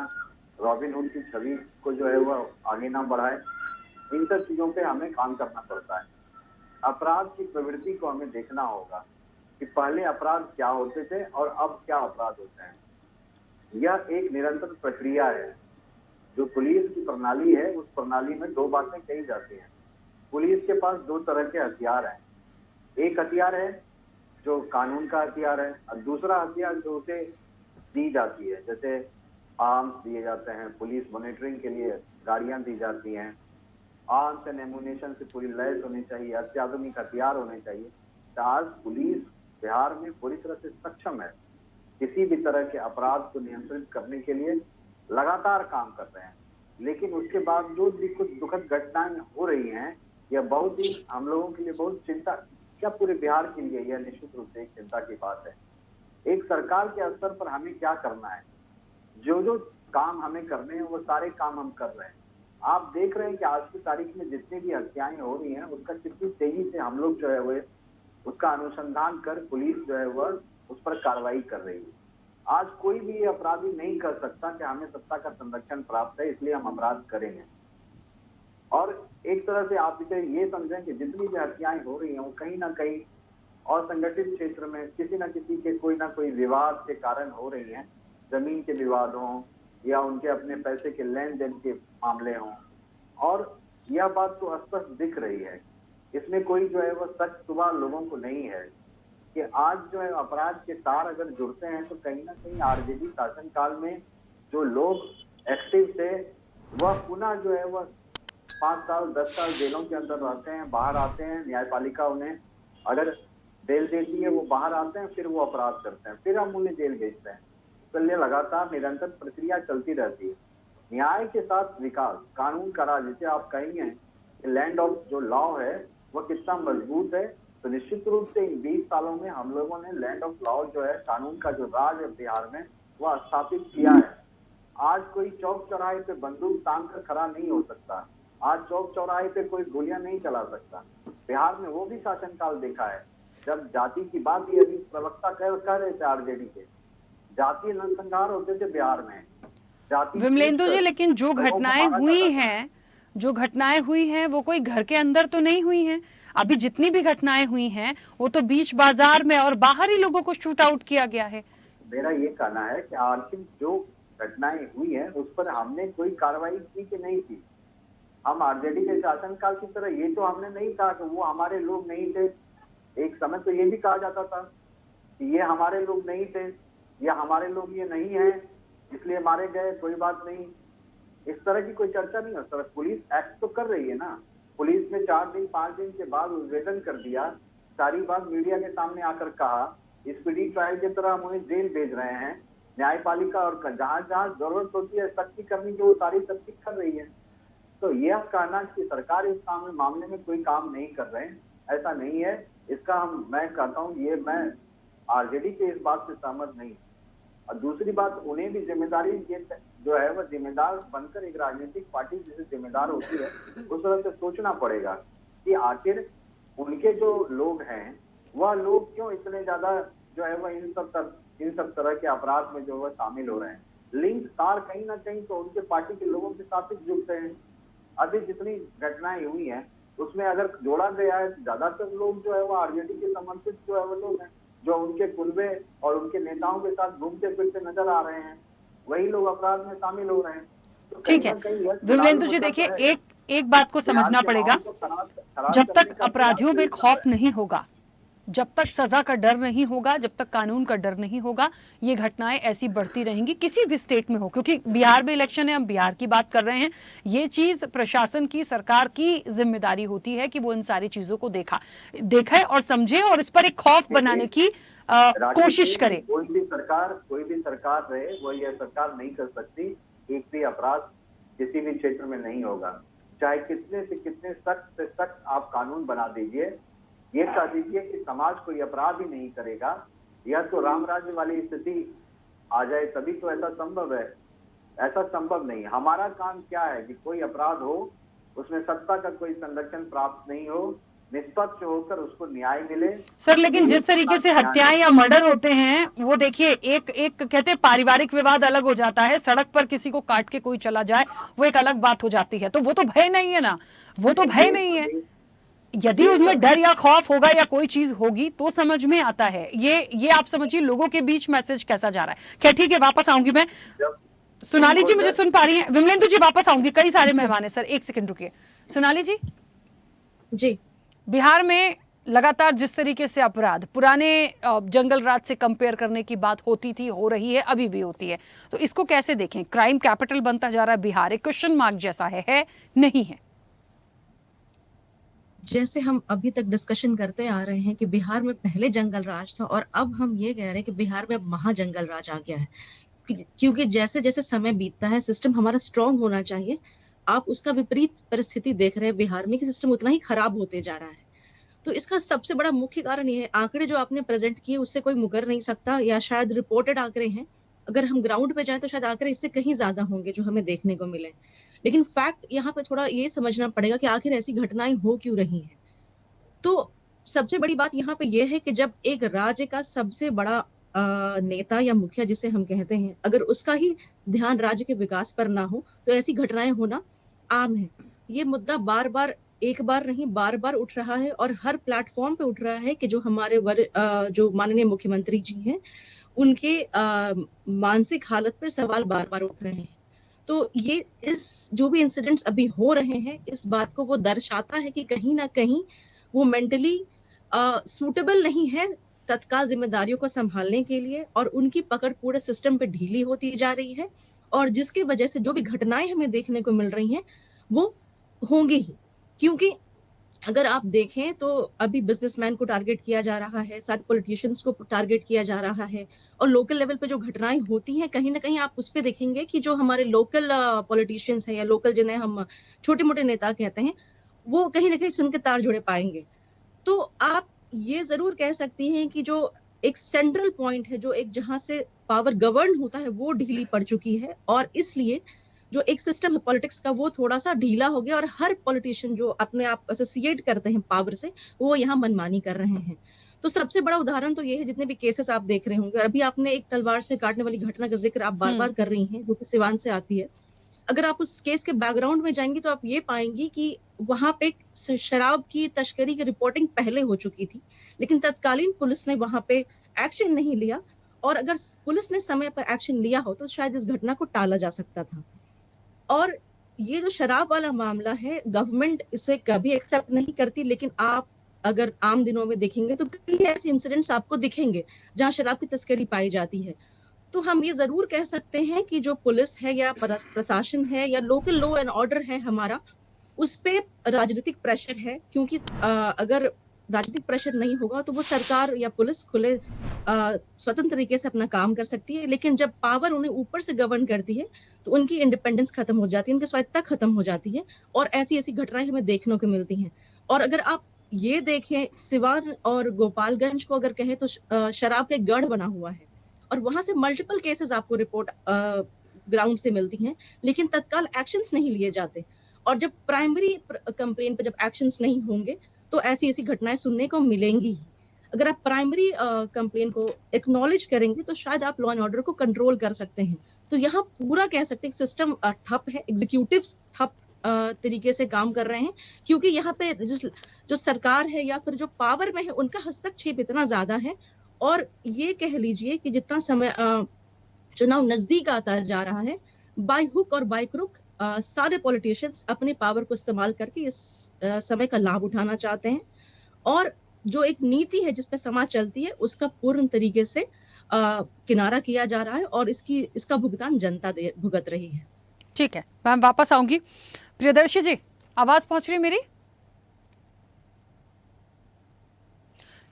रॉबिन हुड की छवि को जो है वह आगे ना बढ़ाए, इन सब चीजों पे हमें काम करना पड़ता है। अपराध की प्रवृत्ति को हमें देखना होगा कि पहले अपराध क्या होते थे और अब क्या अपराध होते हैं। यह एक निरंतर प्रक्रिया है। जो पुलिस की प्रणाली है, उस प्रणाली में दो बातें कही जाती हैं। पुलिस के पास दो तरह के हथियार हैं। एक हथियार है जो कानून का हथियार है, और दूसरा हथियार जो उसे दी जाती है, जैसे आर्म्स दिए जाते हैं, पुलिस मॉनिटरिंग के लिए गाड़ियां दी जाती हैं, आर्म्स एंड एमुनेशन से पूरी लैस होनी चाहिए, अत्याधुनिक हथियार होने चाहिए। तो आज पुलिस बिहार में पूरी तरह से सक्षम है किसी भी तरह के अपराध को नियंत्रित करने के लिए, लगातार काम कर रहे हैं। लेकिन उसके बावजूद भी कुछ दुखद घटनाएं हो रही हैं। यह बहुत ही हम लोगों के लिए बहुत चिंता, क्या पूरे बिहार के लिए यह निश्चित रूप से एक चिंता की बात है। एक सरकार के स्तर पर हमें क्या करना है, जो जो काम हमें करने हैं वो सारे काम हम कर रहे हैं। आप देख रहे हैं कि आज की तारीख में जितनी भी हत्याएं हो रही हैं, उसका कितनी तेजी से हम लोग जो है वो उसका अनुसंधान कर पुलिस जो है वह उस पर कार्रवाई कर रही है। आज कोई भी अपराधी नहीं कर सकता कि हमें सत्ता का संरक्षण प्राप्त है इसलिए हम अपराध करेंगे। और एक तरह से आप इसे ये समझें कि जितनी भी हत्याएं हो रही हैं वो कहीं ना कहीं और संगठित क्षेत्र में किसी न किसी के कोई ना कोई विवाद के कारण हो रही हैं। जमीन के विवाद हों या उनके अपने पैसे के लेन देन के मामले हों, और यह बात तो स्पष्ट दिख रही है। इसमें कोई जो है वो सच सुबह लोगों को नहीं है कि आज जो है अपराध के तार अगर जुड़ते हैं तो कहीं ना कहीं आरजेडी शासनकाल में जो लोग एक्टिव थे वह पुनः जो है वह 5 साल 10 साल जेलों के अंदर रहते हैं, बाहर आते हैं, न्यायपालिका उन्हें अगर बेल देती है, वो बाहर आते हैं, फिर वो अपराध करते हैं, फिर हम उन्हें जेल भेजते हैं। तो ये लगातार निरंतर प्रक्रिया चलती रहती है। न्याय के साथ विकास, कानून का राज, जिसे आप कहेंगे लैंड ऑफ जो लॉ है वह कितना मजबूत है, तो निश्चित रूप से इन 20 सालों में हम लोगों ने लैंड ऑफ लॉ जो है, कानून का जो राज है बिहार में, वह स्थापित किया है। आज कोई चौक चौराहे पे बंदूक तान कर खड़ा नहीं हो सकता। आज चौक चौराहे पे कोई गोलियां नहीं चला सकता। बिहार में वो भी शासनकाल देखा है जब जाति की बात ही अभी प्रवक्ता कह रहे थे आरजेडी के, जातीय नरसंहार होते थे बिहार में। विमलेंदु जी, लेकिन जो घटनाएं हुई हैं वो कोई घर के अंदर तो नहीं हुई हैं। अभी जितनी भी घटनाएं हुई हैं वो तो बीच बाजार में और बाहर ही लोगों को शूट आउट किया गया है। मेरा ये कहना है कि आखिर जो घटनाएं हुई हैं उस पर हमने कोई कार्रवाई की कि नहीं की। हम आरजेडी के शासनकाल की तरह ये तो हमने नहीं कहा कि वो हमारे लोग नहीं थे। एक समय तो ये भी कहा जाता था कि ये हमारे लोग नहीं थे, या हमारे लोग ये नहीं है इसलिए मारे गए, कोई बात नहीं। इस तरह की कोई चर्चा नहीं हो सकती। पुलिस एक्ट तो कर रही है ना। पुलिस ने 4 दिन 5 दिन के बाद उद्घाटन कर दिया, सारी बात मीडिया के सामने आकर कहा, स्पीडी ट्रायल की तरह हम उन्हें जेल भेज रहे हैं। न्यायपालिका और जहां जहां जरूरत होती है सख्ती करने की वो सारी सख्ती कर रही है। तो यह कहना कि सरकार इस मामले में कोई काम नहीं कर रहे हैं, ऐसा नहीं है। इसका मैं कहता हूँ, ये मैं आरजेडी के इस बात से सहमत नहीं। और दूसरी बात, उन्हें भी जिम्मेदारी जो है वह जिम्मेदार बनकर एक राजनीतिक पार्टी जैसे जिम्मेदार होती है उस तरह से सोचना पड़ेगा कि आखिर उनके जो लोग हैं वह लोग क्यों इतने ज्यादा जो है वह इन सब तरह के अपराध में जो वह शामिल हो रहे हैं। लिंक तार कहीं ना कहीं तो उनके पार्टी के लोगों के साथ ही जुड़ते हैं। अभी जितनी घटनाएं हुई हैं उसमें अगर जोड़ा गया है ज्यादातर लोग जो है वो आरजेडी के समर्थित जो है वो लोग हैं, जो उनके कुलबे और उनके नेताओं के साथ घूमते फिरते नजर आ रहे हैं, वही लोग अपराध में शामिल हो रहे हैं। तो ठीक है विमलेंदु जी, देखिए एक बात को समझना पड़ेगा, जब तक अपराधियों में खौफ नहीं होगा, जब तक सजा का डर नहीं होगा, जब तक कानून का डर नहीं होगा, ये घटनाएं ऐसी बढ़ती रहेंगी किसी भी स्टेट में हो। क्योंकि बिहार में इलेक्शन है, हम बिहार की बात कर रहे हैं। ये चीज प्रशासन की, सरकार की जिम्मेदारी होती है कि वो इन सारी चीजों को देखे और समझे और इस पर एक खौफ बनाने की कोशिश करे। कोई भी सरकार रहे, वो यह सरकार नहीं कर सकती एक भी अपराध किसी भी क्षेत्र में नहीं होगा। चाहे कितने से कितने सख्त से सख्त आप कानून बना दीजिए, ये कह दीजिए कि समाज कोई अपराध ही नहीं करेगा, यह तो राम राज्य वाली स्थिति आ जाए तभी तो ऐसा संभव है। ऐसा संभव नहीं। हमारा काम क्या है कि कोई अपराध हो उसमें सत्ता का कोई संरक्षण प्राप्त नहीं हो, निष्पक्ष होकर उसको न्याय मिले। सर लेकिन जिस तरीके से हत्याएं या मर्डर होते हैं वो देखिए, एक कहते हैं पारिवारिक विवाद अलग हो जाता है, सड़क पर किसी को काट के कोई चला जाए वो एक अलग बात हो जाती है। तो वो तो भय नहीं है ना, वो तो भय नहीं है। यदि उसमें डर या खौफ होगा या कोई चीज होगी तो समझ में आता है। ये आप समझिए लोगों के बीच मैसेज कैसा जा रहा है। क्या ठीक है, वापस आऊंगी मैं। सोनाली जी मुझे सुन पा रही हैं? विमलेंदु जी वापस आऊंगी, कई सारे मेहमान है सर, एक सेकंड रुकिए। सोनाली जी जी, बिहार में लगातार जिस तरीके से अपराध पुराने जंगल राज से कंपेयर करने की बात होती थी, हो रही है, अभी भी होती है, तो इसको कैसे देखें? क्राइम कैपिटल बनता जा रहा है बिहार, एक क्वेश्चन मार्क जैसा है नहीं है? जैसे हम अभी तक डिस्कशन करते आ रहे हैं कि बिहार में पहले जंगल राज था और अब हम ये कह रहे हैं कि बिहार में अब महाजंगल राज आ गया है। क्योंकि जैसे जैसे समय बीतता है सिस्टम हमारा स्ट्रांग होना चाहिए, आप उसका विपरीत परिस्थिति देख रहे हैं बिहार में कि सिस्टम उतना ही खराब होते जा रहा है। तो इसका सबसे बड़ा मुख्य कारण ये है, आंकड़े जो आपने प्रेजेंट किए उससे कोई मुकर नहीं सकता, या शायद रिपोर्टेड आंकड़े हैं, अगर हम ग्राउंड पे जाए तो शायद आंकड़े इससे कहीं ज्यादा होंगे जो हमें देखने को मिले। लेकिन फैक्ट यहाँ पे थोड़ा ये समझना पड़ेगा कि आखिर ऐसी घटनाएं हो क्यों रही हैं। तो सबसे बड़ी बात यहाँ पे ये है कि जब एक राज्य का सबसे बड़ा नेता या मुखिया जिसे हम कहते हैं, अगर उसका ही ध्यान राज्य के विकास पर ना हो तो ऐसी घटनाएं होना आम है। ये मुद्दा एक बार नहीं बार बार उठ रहा है और हर प्लेटफॉर्म पे उठ रहा है कि जो हमारे जो माननीय मुख्यमंत्री जी हैं उनके मानसिक हालत पर सवाल बार बार उठ रहे हैं। तो ये जो भी इंसिडेंट्स अभी हो रहे हैं इस बात को वो दर्शाता है कि कहीं ना कहीं वो मेंटली सूटेबल नहीं है तत्काल जिम्मेदारियों को संभालने के लिए, और उनकी पकड़ पूरे सिस्टम पे ढीली होती जा रही है, और जिसकी वजह से जो भी घटनाएं हमें देखने को मिल रही हैं वो होंगी ही। क्योंकि अगर आप देखें तो अभी बिजनेसमैन को टारगेट किया जा रहा है, साथ पॉलिटिशियंस को टारगेट किया जा रहा है, और लोकल लेवल पे जो घटनाएं होती हैं कहीं ना कहीं आप उस पे देखेंगे कि जो हमारे लोकल पॉलिटिशियंस हैं या लोकल जिन्हें हम छोटे मोटे नेता कहते हैं वो कहीं ना कहीं सुन के तार जुड़े पाएंगे। तो आप ये जरूर कह सकती हैं कि जो एक सेंट्रल पॉइंट है, जो एक जहां से पावर गवर्न होता है वो ढीली पड़ चुकी है, और इसलिए जो एक सिस्टम है पॉलिटिक्स का वो थोड़ा सा ढीला हो गया, और हर पॉलिटिशियन जो अपने आप एसोसिएट करते हैं पावर से वो यहाँ मनमानी कर रहे हैं। तो सबसे बड़ा उदाहरण तो ये है, जितने भी केसेस आप देख रहे होंगे, अभी आपने एक तलवार से काटने वाली घटना का जिक्र आप बार बार कर रही हैं जो कि सिवान से आती है। अगर आप उस केस के बैकग्राउंड में जाएंगी तो आप ये पाएंगी कि वहां पे शराब की तस्करी की रिपोर्टिंग पहले हो चुकी थी, लेकिन तत्कालीन पुलिस ने वहां पे एक्शन नहीं लिया, और अगर पुलिस ने समय पर एक्शन लिया हो तो शायद इस घटना को टाला जा सकता था। और ये जो शराब वाला मामला है, गवर्नमेंट इसे कभी एक्सेप्ट नहीं करती, लेकिन आप अगर आम दिनों में देखेंगे तो कई ऐसे इंसिडेंट्स आपको दिखेंगे जहां शराब की तस्करी पाई जाती है। तो हम ये जरूर कह सकते हैं कि जो पुलिस है या प्रशासन है या लोकल लॉ एंड ऑर्डर है हमारा, उस पे राजनीतिक प्रेशर है, क्योंकि अगर राजनीतिक प्रेशर नहीं होगा तो वो सरकार या पुलिस खुले स्वतंत्र तरीके से अपना काम कर सकती है, लेकिन जब पावर उन्हें ऊपर से गवर्न करती है तो उनकी इंडिपेंडेंस खत्म हो जाती है, उनकी स्वायत्तता खत्म हो जाती है, और ऐसी ऐसी घटनाएं हमें देखने को मिलती हैं। और अगर आप ये देखें, सिवान और गोपालगंज को अगर कहें तो शराब के गढ़ बना हुआ है, और वहां से मल्टीपल केसेस आपको रिपोर्ट ग्राउंड से मिलती हैं, लेकिन तत्काल एक्शंस नहीं लिए जाते। और जब प्राइमरी कंप्लेन पे जब एक्शंस नहीं होंगे तो ऐसी ऐसी घटनाएं सुनने को मिलेंगी ही। अगर आप प्राइमरी कंप्लेन को एक्नॉलेज करेंगे तो शायद आप लॉ एंड ऑर्डर को कंट्रोल कर सकते हैं। तो यहाँ पूरा कह सकते हैं सिस्टम ठप है, एग्जीक्यूटिव्स ठप तरीके से काम कर रहे हैं, क्योंकि यहाँ पे जो सरकार है या फिर जो पावर में है उनका हस्तक्षेप इतना ज्यादा है। और ये कह लीजिए कि जितना समय चुनाव नजदीक आता जा रहा है, बाय हुक और बाय क्रुक सारे पॉलिटिशियंस अपने पावर को इस्तेमाल करके इस समय का लाभ उठाना चाहते हैं, और जो एक नीति है जिसपे समाज चलती है उसका पूर्ण तरीके से किनारा किया जा रहा है, और इसका भुगतान जनता भुगत रही है। ठीक है, मैं वापस आऊंगी। प्रियदर्शी जी, आवाज पहुंच रही मेरी?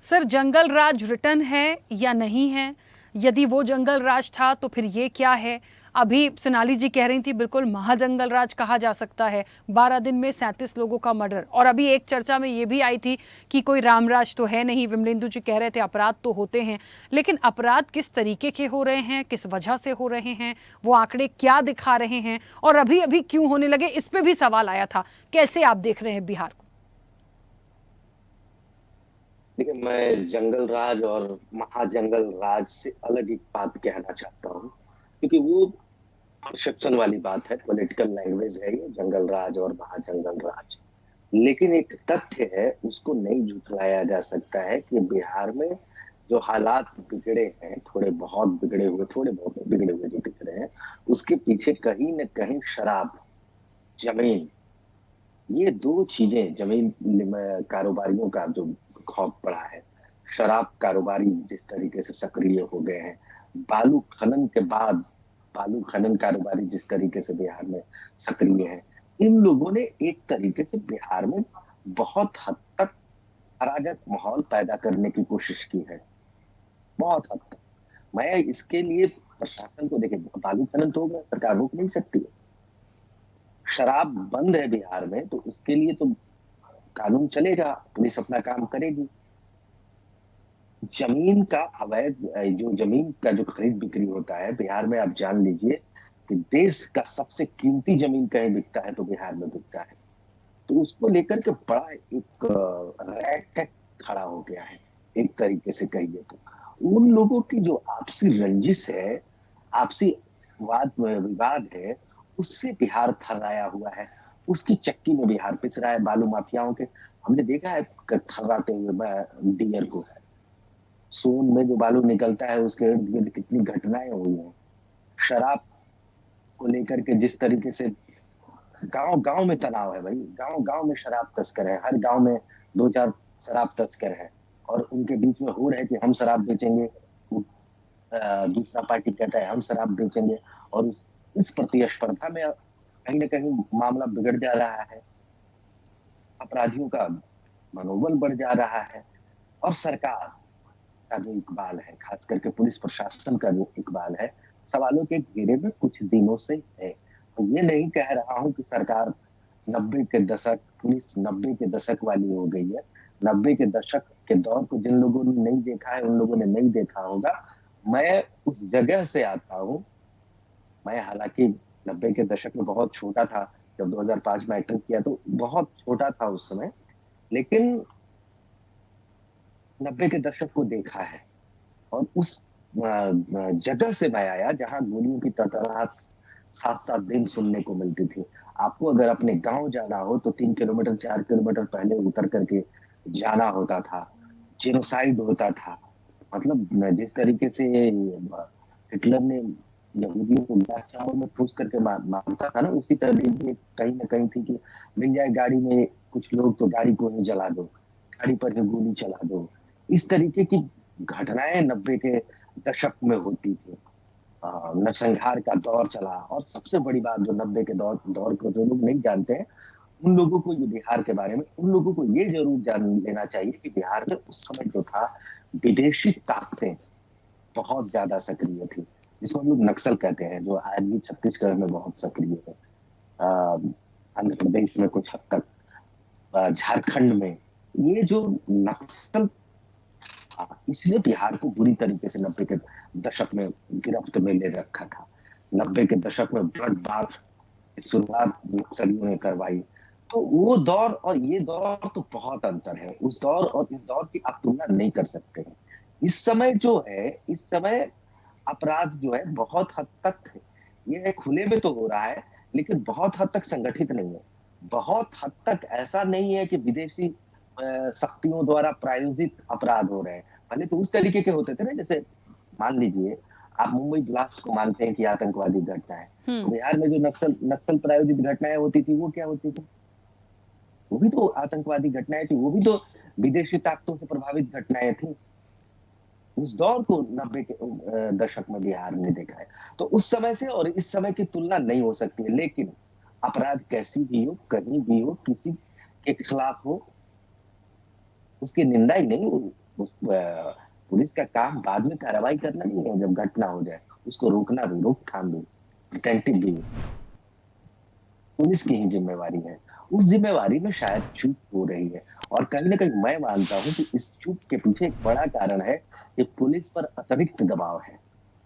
सर, जंगल राज रिटर्न है या नहीं है? यदि वो जंगल राज था तो फिर ये क्या है? अभी सोनाली जी कह रही थी बिल्कुल महाजंगल राज कहा जा सकता है, 12 दिन में 37 लोगों का मर्डर। और अभी एक चर्चा में ये भी आई थी कि कोई रामराज तो है नहीं, विमलेंदु जी कह रहे थे अपराध तो होते हैं, लेकिन अपराध किस तरीके के हो रहे हैं, किस वजह से हो रहे हैं, वो आंकड़े क्या दिखा रहे हैं, और अभी अभी क्यों होने लगे, इस पर भी सवाल आया था। कैसे आप देख रहे हैं बिहार को? देखिए, मैं जंगल राज और महाजंगल राज से अलग एक बात कहना चाहता हूँ, क्योंकि वो परसेप्शन वाली बात है, पॉलिटिकल लैंग्वेज है ये जंगल राज और महाजंगल राज। लेकिन एक तथ्य है, उसको नहीं झुठलाया जा सकता है कि बिहार में जो हालात बिगड़े हैं, थोड़े बहुत बिगड़े हुए जो दिख रहे हैं, उसके पीछे कहीं न कहीं शराब, जमीन, ये दो चीजें, जमीन कारोबारियों का जो खौफ पड़ा है, शराब कारोबारी जिस तरीके से सक्रिय हो गए हैं, बालू खनन के बाद बालू खनन कारोबारी जिस तरीके से बिहार में सक्रिय है, इन लोगों ने एक तरीके से बिहार में बहुत हद तक अराजक माहौल पैदा करने की कोशिश की है, बहुत हद तक। मैं इसके लिए प्रशासन को देखे, बालू खनन तो होगा, सरकार रोक नहीं सकती है। शराब बंद है बिहार में तो उसके लिए तो कानून चलेगा, पुलिस अपना काम करेगी। जमीन का अवैध, जो जमीन का जो खरीद बिक्री होता है बिहार में, आप जान लीजिए कि देश का सबसे कीमती जमीन कहीं बिकता है तो बिहार में बिकता है। तो उसको लेकर के बड़ा एक रैकेट खड़ा हो गया है, एक तरीके से कहिए तो। उन लोगों की जो आपसी रंजिश है, आपसी वाद विवाद है, उससे बिहार थर्राया हुआ है, उसकी चक्की में बिहार पिस रहा है। बालू माफियाओं के हमने देखा है थर्राते हुए डियर को। सोन में जो बालू निकलता है उसके इर्द गिर्द कितनी घटनाएं हुई हैं। शराब को लेकर के जिस तरीके से गांव गांव में तनाव है भाई, गांव गांव में शराब तस्कर है, हर गांव में 2-4 शराब तस्कर है, और उनके बीच में हो रहा है कि हम शराब बेचेंगे, दूसरा पार्टी कहता है हम शराब बेचेंगे, और इस प्रतिस्पर्धा में कहीं न कहीं मामला बिगड़ जा रहा है, अपराधियों का मनोबल बढ़ जा रहा है, और सरकार का जो इकबाल है, खास करके पुलिस प्रशासन का जो इकबाल है, सवालों के घेरे में कुछ दिनों से है। तो ये नहीं कह रहा हूं कि सरकार 90 के दशक, पुलिस 90 के दशक वाली हो गई है। 90 के दशक के दौर को जिन लोगों ने नहीं देखा है उन लोगों ने नहीं देखा होगा। मैं उस जगह से आता हूं। मैं हालांकि 90 के दशक में बहुत छोटा था, जब 2005 में मैट्रिक किया तो बहुत छोटा था उस समय, लेकिन 90 के दशक को देखा है, और उस जगह से मैं आया जहां गोलियों की तड़तड़ाहट 7-7 दिन सुनने को मिलती थी। आपको अगर अपने गांव जाना हो तो 3 किलोमीटर 4 किलोमीटर पहले उतर करके जाना होता था। जेनोसाइड होता था, मतलब जिस तरीके से हिटलर ने यहूदियों को गैस चावल में ठूस करके मारता था ना, उसी तरह ये कहीं ना कहीं थी कि मिल जाए गाड़ी में कुछ लोग तो गाड़ी को ही जला दो, गाड़ी पर ही गोली चला दो। इस तरीके की घटनाएं 90 के दशक में होती थी। नरसंहार का दौर चला, और सबसे बड़ी बात जो 90 के दौर को जो लोग नहीं जानते हैं, उन लोगों को ये बिहार के बारे में, उन लोगों को ये जरूर जान लेना चाहिए कि बिहार में उस समय जो था, विदेशी ताकतें बहुत ज्यादा सक्रिय थी, जिसको हम लोग नक्सल कहते हैं, जो आज भी छत्तीसगढ़ में बहुत सक्रिय है, आंध्र प्रदेश में कुछ हद तक, झारखंड में। ये जो नक्सल था, इसलिए बिहार को बुरी तरीके से 90 के दशक में गिरफ्त में ले रखा था। 90 के दशक में ब्लड बाथ शुरुआत नक्सलियों ने करवाई। तो वो दौर और ये दौर तो बहुत अंतर है। उस दौर और इस दौर की आप तुलना नहीं कर सकते हैं। इस समय जो है, इस समय अपराध जो है बहुत हद तक, ये खुले में तो हो रहा है, लेकिन बहुत हद तक संगठित नहीं है। बहुत हद तक ऐसा नहीं है कि विदेशी शक्तियों द्वारा प्रायोजित अपराध हो रहे हैं। पहले तो उस तरीके के होते थे ना, जैसे मान लीजिए आप मुंबई ब्लास्ट को मानते हैं कि आतंकवादी घटना है, तो बिहार में जो नक्सल प्रायोजित घटनाएं होती थी, वो क्या होती थी? वो भी तो आतंकवादी घटनाएं थी, वो भी तो विदेशी ताकतों से प्रभावित घटनाएं थी। उस दौर को 90 के दशक में बिहार ने देखा है। तो उस समय से और इस समय की तुलना नहीं हो सकती है। लेकिन अपराध कैसी भी हो, कहीं भी हो, किसी के खिलाफ हो, उसकी निंदा ही नहीं। पुलिस का काम बाद में कार्रवाई करना नहीं है, जब घटना हो जाए उसको रोकना भी, रोकथाम भी, डिटेक्टिव भी पुलिस की ही जिम्मेवारी है। उस जिम्मेवारी में शायद चूक हो रही है, और कहीं ना कहीं मैं मानता हूं कि इस चूक के पीछे एक बड़ा कारण है कि पुलिस पर अतिरिक्त दबाव है।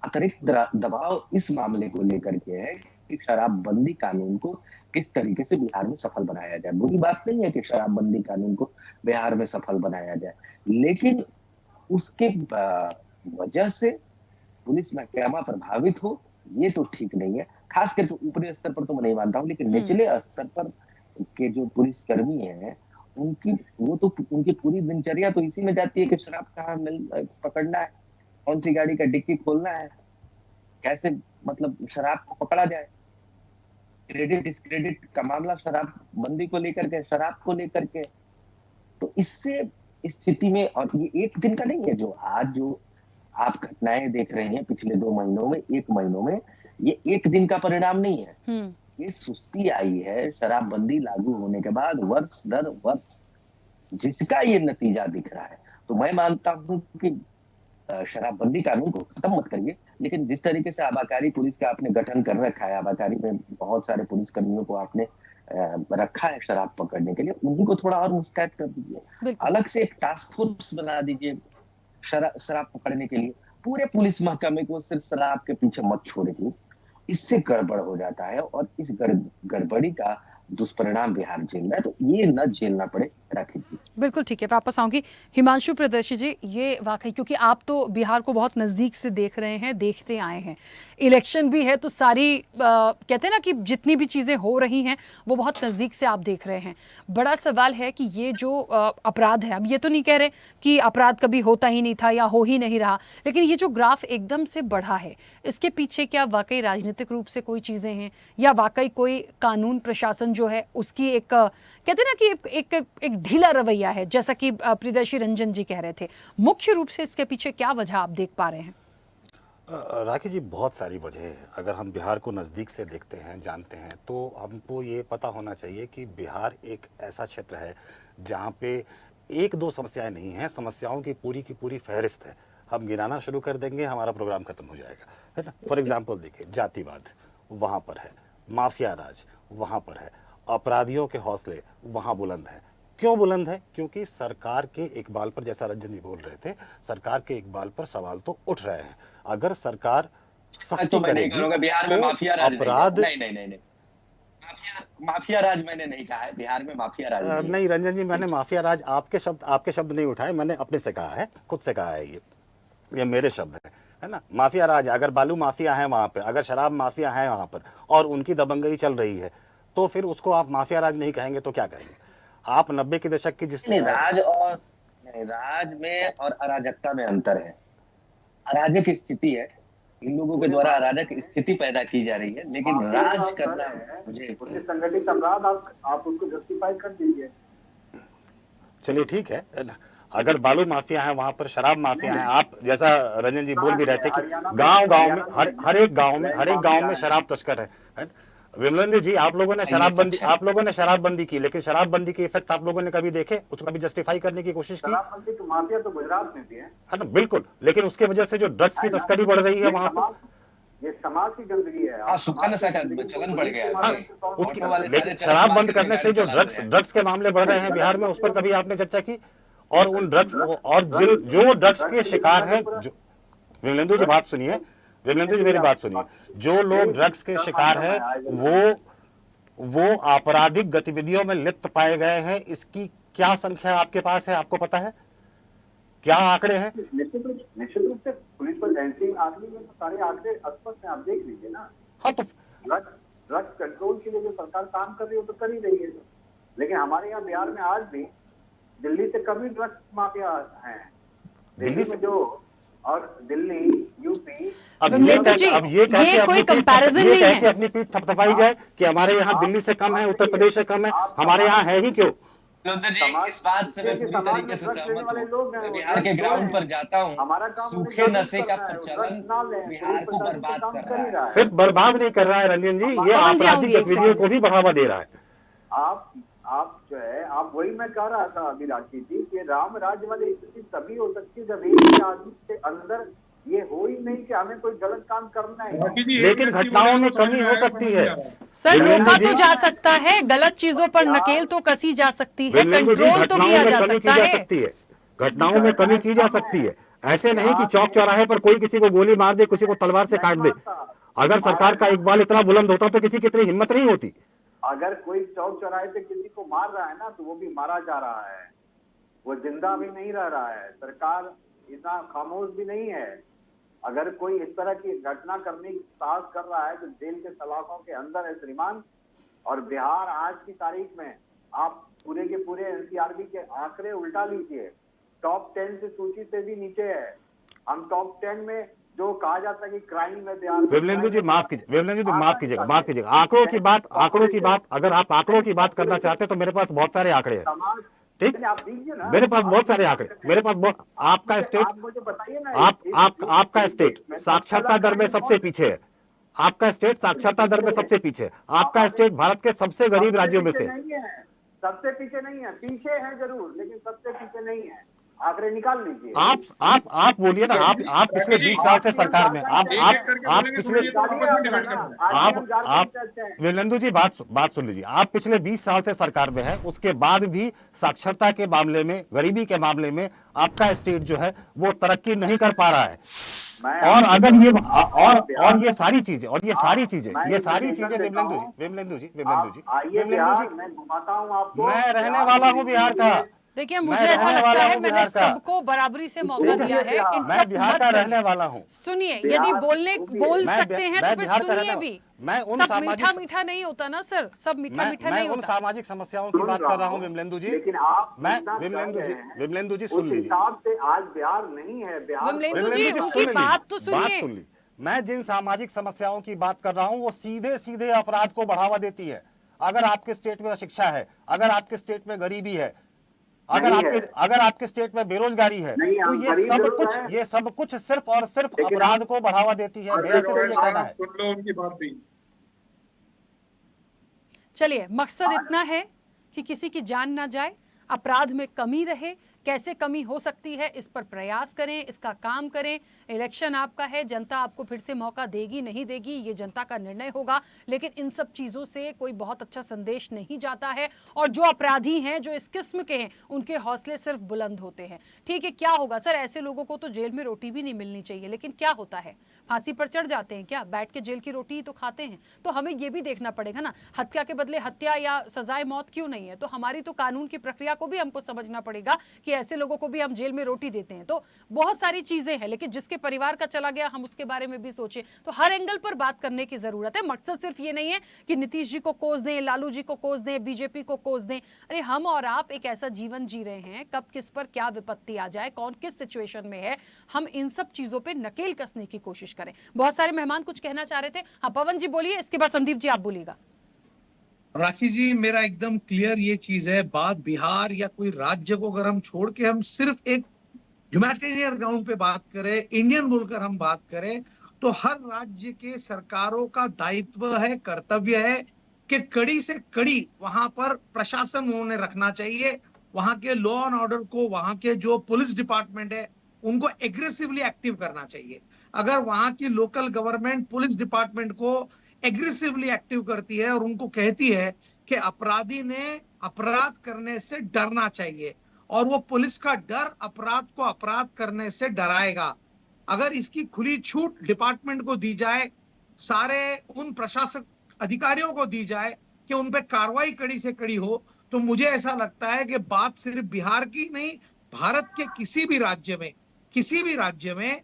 अतिरिक्त दबाव इस मामले को लेकर के है कि शराबबंदी कानून को किस तरीके से बिहार में सफल बनाया जाए। बुरी बात नहीं है कि शराबबंदी कानून को बिहार में सफल बनाया जाए, लेकिन उसके वजह से पुलिस महकमा प्रभावित हो, ये तो ठीक नहीं है। खास करके ऊपरी स्तर पर तो मैं नहीं मानता हूँ, लेकिन निचले स्तर पर के जो पुलिस कर्मी हैं, उनकी पूरी दिनचर्या तो इसी में जाती है कि शराब कहाँ पकड़ना है, कौन सी गाड़ी का डिक्की खोलना है, कैसे मतलब शराब को पकड़ा जाए। क्रेडिट डिस्क्रेडिट का मामला शराबबंदी को लेकर के, शराब को लेकर के। तो इससे स्थिति में, और ये एक दिन का नहीं है, जो आज जो आप घटनाएं देख रहे हैं पिछले 2 महीनों में, 1 महीनों में, ये एक दिन का परिणाम नहीं है। ये सुस्ती आई है शराबबंदी लागू होने के बाद, वर्ष दर वर्ष, जिसका ये नतीजा दिख रहा है। तो मैं मानता हूं कि शराबबंदी कानून को खत्म मत करिए, लेकिन जिस तरीके से आबाकारी पुलिस का आपने गठन कर रखा है, आबाकारी में बहुत सारे पुलिस कर्मियों को आपने रखा है शराब पकड़ने के लिए, उन्हीं को थोड़ा और मुस्तैद कर दीजिए। अलग से एक टास्क फोर्स बना दीजिए शराब पकड़ने के लिए। पूरे पुलिस महकमे को सिर्फ शराब के पीछे मत छोड़िए। इससे गड़बड़ हो जाता है, और इस गड़बड़ी का दुष्परिणाम बिहार झेल रहा है, तो ये न झेलना पड़े, राखी। बिल्कुल ठीक है, वापस आऊंगी। हिमांशु प्रियदर्शी जी, ये वाकई, क्योंकि आप तो बिहार को बहुत नज़दीक से देख रहे हैं, देखते आए हैं, इलेक्शन भी है, तो सारी कहते हैं ना कि जितनी भी चीज़ें हो रही हैं वो बहुत नज़दीक से आप देख रहे हैं। बड़ा सवाल है कि ये जो अपराध है, अब ये तो नहीं कह रहे कि अपराध कभी होता ही नहीं था या हो ही नहीं रहा, लेकिन ये जो ग्राफ एकदम से बढ़ा है, इसके पीछे क्या वाकई राजनीतिक रूप से कोई चीज़ें हैं, या वाकई कोई कानून प्रशासन जो है उसकी एक कहते हैं ना कि एक ढीला रवैया है, जैसा कि प्रियदर्शी रंजन जी कह रहे थे? मुख्य रूप से इसके पीछे क्या वजह आप देख पा रहे हैं? राखी जी, बहुत सारी वजह है। अगर हम बिहार को नज़दीक से देखते हैं, जानते हैं, तो हमको ये पता होना चाहिए कि बिहार एक ऐसा क्षेत्र है जहाँ पे 1-2 समस्याएं नहीं हैं, समस्याओं की पूरी फहरिस्त है। हम गिनाना शुरू कर देंगे, हमारा प्रोग्राम खत्म हो जाएगा, है ना। फॉर एग्जाम्पल देखिए, जातिवाद वहाँ पर है, माफिया राज वहाँ पर है, अपराधियों के हौसले वहाँ बुलंद हैं। क्यों बुलंद है? क्योंकि सरकार के इकबाल पर, जैसा रंजन जी बोल रहे थे, सरकार के इकबाल पर सवाल तो उठ रहे हैं। अगर सरकार सख्ती करेगी बिहार में तो माफिया राज अपराध नहीं, माफिया राज मैंने नहीं कहा है, बिहार में माफिया राज नहीं रंजन जी, मैंने माफिया राज आपके शब्द नहीं उठाए, मैंने अपने से कहा है, खुद से कहा है, ये मेरे शब्द है ना। माफिया राज, अगर बालू माफिया है वहां पे, अगर शराब माफिया है वहां पर और उनकी दबंगई चल रही है, तो फिर उसको आप माफिया राज नहीं कहेंगे तो क्या कहेंगे? आप 90 के दशक की जिस राज में और अराजकता में अंतर है। अराजक स्थिति है इन लोगों के द्वारा अराजक स्थिति पैदा की जा रही है, लेकिन माफिया राज आप करना कर रहे हैं, मुझे उससे संगठित अपराध आप उसको जस्टिफाई कर दीजिए। चलिए ठीक है, अगर बालू माफिया है वहां पर शराब माफिया है, आप जैसा रंजन जी बोल भी रहे थे कि गांव गांव में हर एक गांव में शराब तस्कर है। विमलेंद्र जी, आप लोगों ने शराबबंदी की, लेकिन शराबबंदी के इफेक्ट आप लोगों ने कभी देखे, उसको कभी जस्टिफाई करने की कोशिश की? शराबबंदी तो माफिया तो गुजरात में भी है ना, बिल्कुल, लेकिन उसके वजह से जो ड्रग्स की तस्करी बढ़ रही है वहां पर, ये समाज की गंदगी है। सूखा नशा का चलन बढ़ गया है। लेकिन शराब बंद करने से जो ड्रग्स के मामले बढ़ रहे हैं बिहार में, उस पर कभी आपने चर्चा की? और उन ड्रग्स और जो ड्रग्स के शिकार हैं, विमलेंदु जी बात सुनिए, विमलेंदु जी मेरी बात सुनिए, जो लोग ड्रग्स के शिकार हैं वो आपराधिक गतिविधियों में लिप्त पाए गए हैं, इसकी क्या संख्या आपके पास है, आपको पता है? क्या आंकड़े हैं? निश्चित रूप से पुलिस पर ऐसे आंकड़े में तो सारे आंकड़े स्पष्ट हैं, आप देख लीजिए ना। हाँ, तो ड्रग्स कंट्रोल के लिए जो सरकार काम कर रही है तो कर ही रही है, लेकिन हमारे यहाँ बिहार में आज भी दिल्ली से कभी ड्रग्स माफिया हैं। दिल्ली में जो और दिल्ली, यूपी, अब ये कोई कंपैरिजन नहीं है कि अपनी पीठ थपथपाई जाए कि हमारे यहाँ दिल्ली से कम है, उत्तर प्रदेश से कम है, हमारे यहाँ है ही क्यों? इस बात से मैं पूरी तरीके से सहमत हूँ। मैं बिहार के ग्राउंड पर जाता हूँ, सूखे नशे का प्रचलन बिहार को बर्बाद कर रहा है। सिर्फ बर्बाद नहीं कर रहा है रंजन जी, ये आपराधिक गतिविधियों को भी बढ़ावा दे रहा है। आप जो है, आप वही मैं कह रहा था अभी राकेश जी कि राम राज्य वाली स्थिति तभी हो सकती है जब एक आदमी के अंदर ये हो ही नहीं कि हमें कोई गलत काम करना है, लेकिन घटनाओं में कमी हो सकती है। सर, रोका तो जा सकता है, गलत चीजों पर नकेल तो कसी जा सकती है, कंट्रोल तो किया जा सकता है। घटनाओं में कमी की जा सकती है। ऐसे नहीं कि चौक चौराहे पर कोई किसी को गोली मार दे, किसी को तलवार से काट दे। अगर सरकार का इकबाल इतना बुलंद होता तो किसी की इतनी हिम्मत नहीं होती। अगर कोई चौक चौराहे पे किसी को मार रहा है ना, तो वो भी मारा जा रहा है, वो जिंदा भी नहीं रह रहा है। सरकार इतना खामोश भी नहीं है। अगर कोई इस तरह की घटना करने की साहस कर रहा है तो जेल के सलाखों के अंदर है श्रीमान। और बिहार आज की तारीख में आप पूरे के पूरे एनसीआरबी के आंकड़े उल्टा लीजिए, टॉप 10 से सूची से भी नीचे है। हम टॉप 10 में जो कहा जाता है कि क्राइम में बिहार। विमलेंदु जी माफ कीजिएगा, आंकड़ों की बात अगर आप आंकड़ों की बात करना चाहते हैं तो मेरे पास बहुत सारे आंकड़े हैं, ठीक, मेरे पास बहुत सारे आंकड़े, मेरे पास आपका स्टेट, आपका स्टेट साक्षरता दर में सबसे पीछे है, आपका स्टेट साक्षरता दर में सबसे पीछे है, आपका स्टेट भारत के सबसे गरीब राज्यों में से सबसे पीछे नहीं है, पीछे है जरूर, लेकिन सबसे पीछे नहीं है। आंकड़े निकाल लीजिए। आप बोलिए ना, आप पिछले 20 साल से सरकार में, आप पिछले विमलेंदु जी बात सुन लीजिए, आप पिछले 20 साल से सरकार में है, उसके बाद भी साक्षरता के मामले में, गरीबी के मामले में आपका स्टेट जो है वो तरक्की नहीं कर पा रहा है। और अगर ये और ये सारी चीजें विमलेंदु जी मैं रहने वाला हूँ बिहार का। देखिए, मुझे ऐसा लगता है मैंने सबको बराबरी से मौका दिया है। मैं बिहार का रहने वाला हूँ। सुनिए, यदि बोल सकते हैं तो फिर सुनिए भी। सब मीठा नहीं होता ना सर, सब मीठा नहीं होता। मैं उन सामाजिक समस्याओं की बात कर रहा हूँ विमलेंदु जी। विमलेंदु जी सुन लीजिए, आज बिहार नहीं है। विमलेंदु जी उनकी बात तो सुनिए। मैं जिन सामाजिक समस्याओं की बात कर रहा हूँ वो सीधे अपराध को बढ़ावा देती है। अगर आपके स्टेट में अशिक्षा है, अगर आपके स्टेट में गरीबी है, अगर आपके स्टेट में बेरोजगारी है, तो ये सब कुछ सिर्फ और सिर्फ अपराध को बढ़ावा देती है। मेरा सिर्फ ये कहना है। चलिए, मकसद इतना है कि किसी की जान ना जाए, अपराध में कमी रहे। कैसे कमी हो सकती है, इस पर प्रयास करें, इसका काम करें। इलेक्शन आपका है, जनता आपको फिर से मौका देगी नहीं देगी ये जनता का निर्णय होगा, लेकिन इन सब चीज़ों से कोई बहुत अच्छा संदेश नहीं जाता है। और जो अपराधी हैं, जो इस किस्म के हैं, उनके हौसले सिर्फ बुलंद होते हैं। ठीक है, क्या होगा सर, ऐसे लोगों को तो जेल में रोटी भी नहीं मिलनी चाहिए, लेकिन क्या होता है, फांसी पर चढ़ जाते हैं क्या? बैठ के जेल की रोटी ही तो खाते हैं। तो हमें ये भी देखना पड़ेगा ना, हत्या के बदले हत्या या सजाए मौत क्यों नहीं है? तो हमारी तो कानून की प्रक्रिया को भी हमको समझना पड़ेगा कि कि ऐसे लोगों को भी हम जेल में रोटी देते हैं। तो बहुत सारी चीजें हैं, लेकिन जिसके परिवार का चला गया हम उसके बारे में भी सोचें। तो हर एंगल पर बात करने की जरूरत है। मकसद सिर्फ ये नहीं है कि नीतीश जी को कोस दें, लालू जी को कोस दें, बीजेपी को कोस दें। अरे हम और आप एक ऐसा जीवन जी रहे हैं, कब किस पर क्या विपत्ति आ जाए, कौन किस सिचुएशन में है, हम इन सब चीजों पे नकेल कसने की कोशिश करें। बहुत सारे मेहमान कुछ कहना चाह रहे थे। हाँ पवन जी बोलिए, इसके बाद संदीप जी आप बोलिएगा। राखी जी, मेरा एकदम क्लियर ये चीज है, बात बिहार या कोई राज्य को अगर हम छोड़ के हम सिर्फ एक ह्यूमैनिटेरियन ग्राउंड पे बात करें, इंडियन बोलकर हम बात करें, तो हर राज्य के सरकारों का दायित्व है, कर्तव्य है कि कड़ी से कड़ी वहां पर प्रशासन उन्होंने रखना चाहिए। वहां के लॉ एंड ऑर्डर को, वहां के जो पुलिस डिपार्टमेंट है उनको एग्रेसिवली एक्टिव करना चाहिए। अगर वहां की लोकल गवर्नमेंट पुलिस डिपार्टमेंट को एग्रेसिवली एक्टिव करती है और उनको कहती है कि अपराधी ने अपराध करने से डरना चाहिए और वो पुलिस का डर अपराध को अपराध करने से डराएगा, अगर इसकी खुली छूट डिपार्टमेंट को दी जाए, सारे उन प्रशासक अधिकारियों को दी जाए कि उन पे कार्रवाई कड़ी से कड़ी हो, तो मुझे ऐसा लगता है कि बात सिर्फ बिहार की नहीं, भारत के किसी भी राज्य में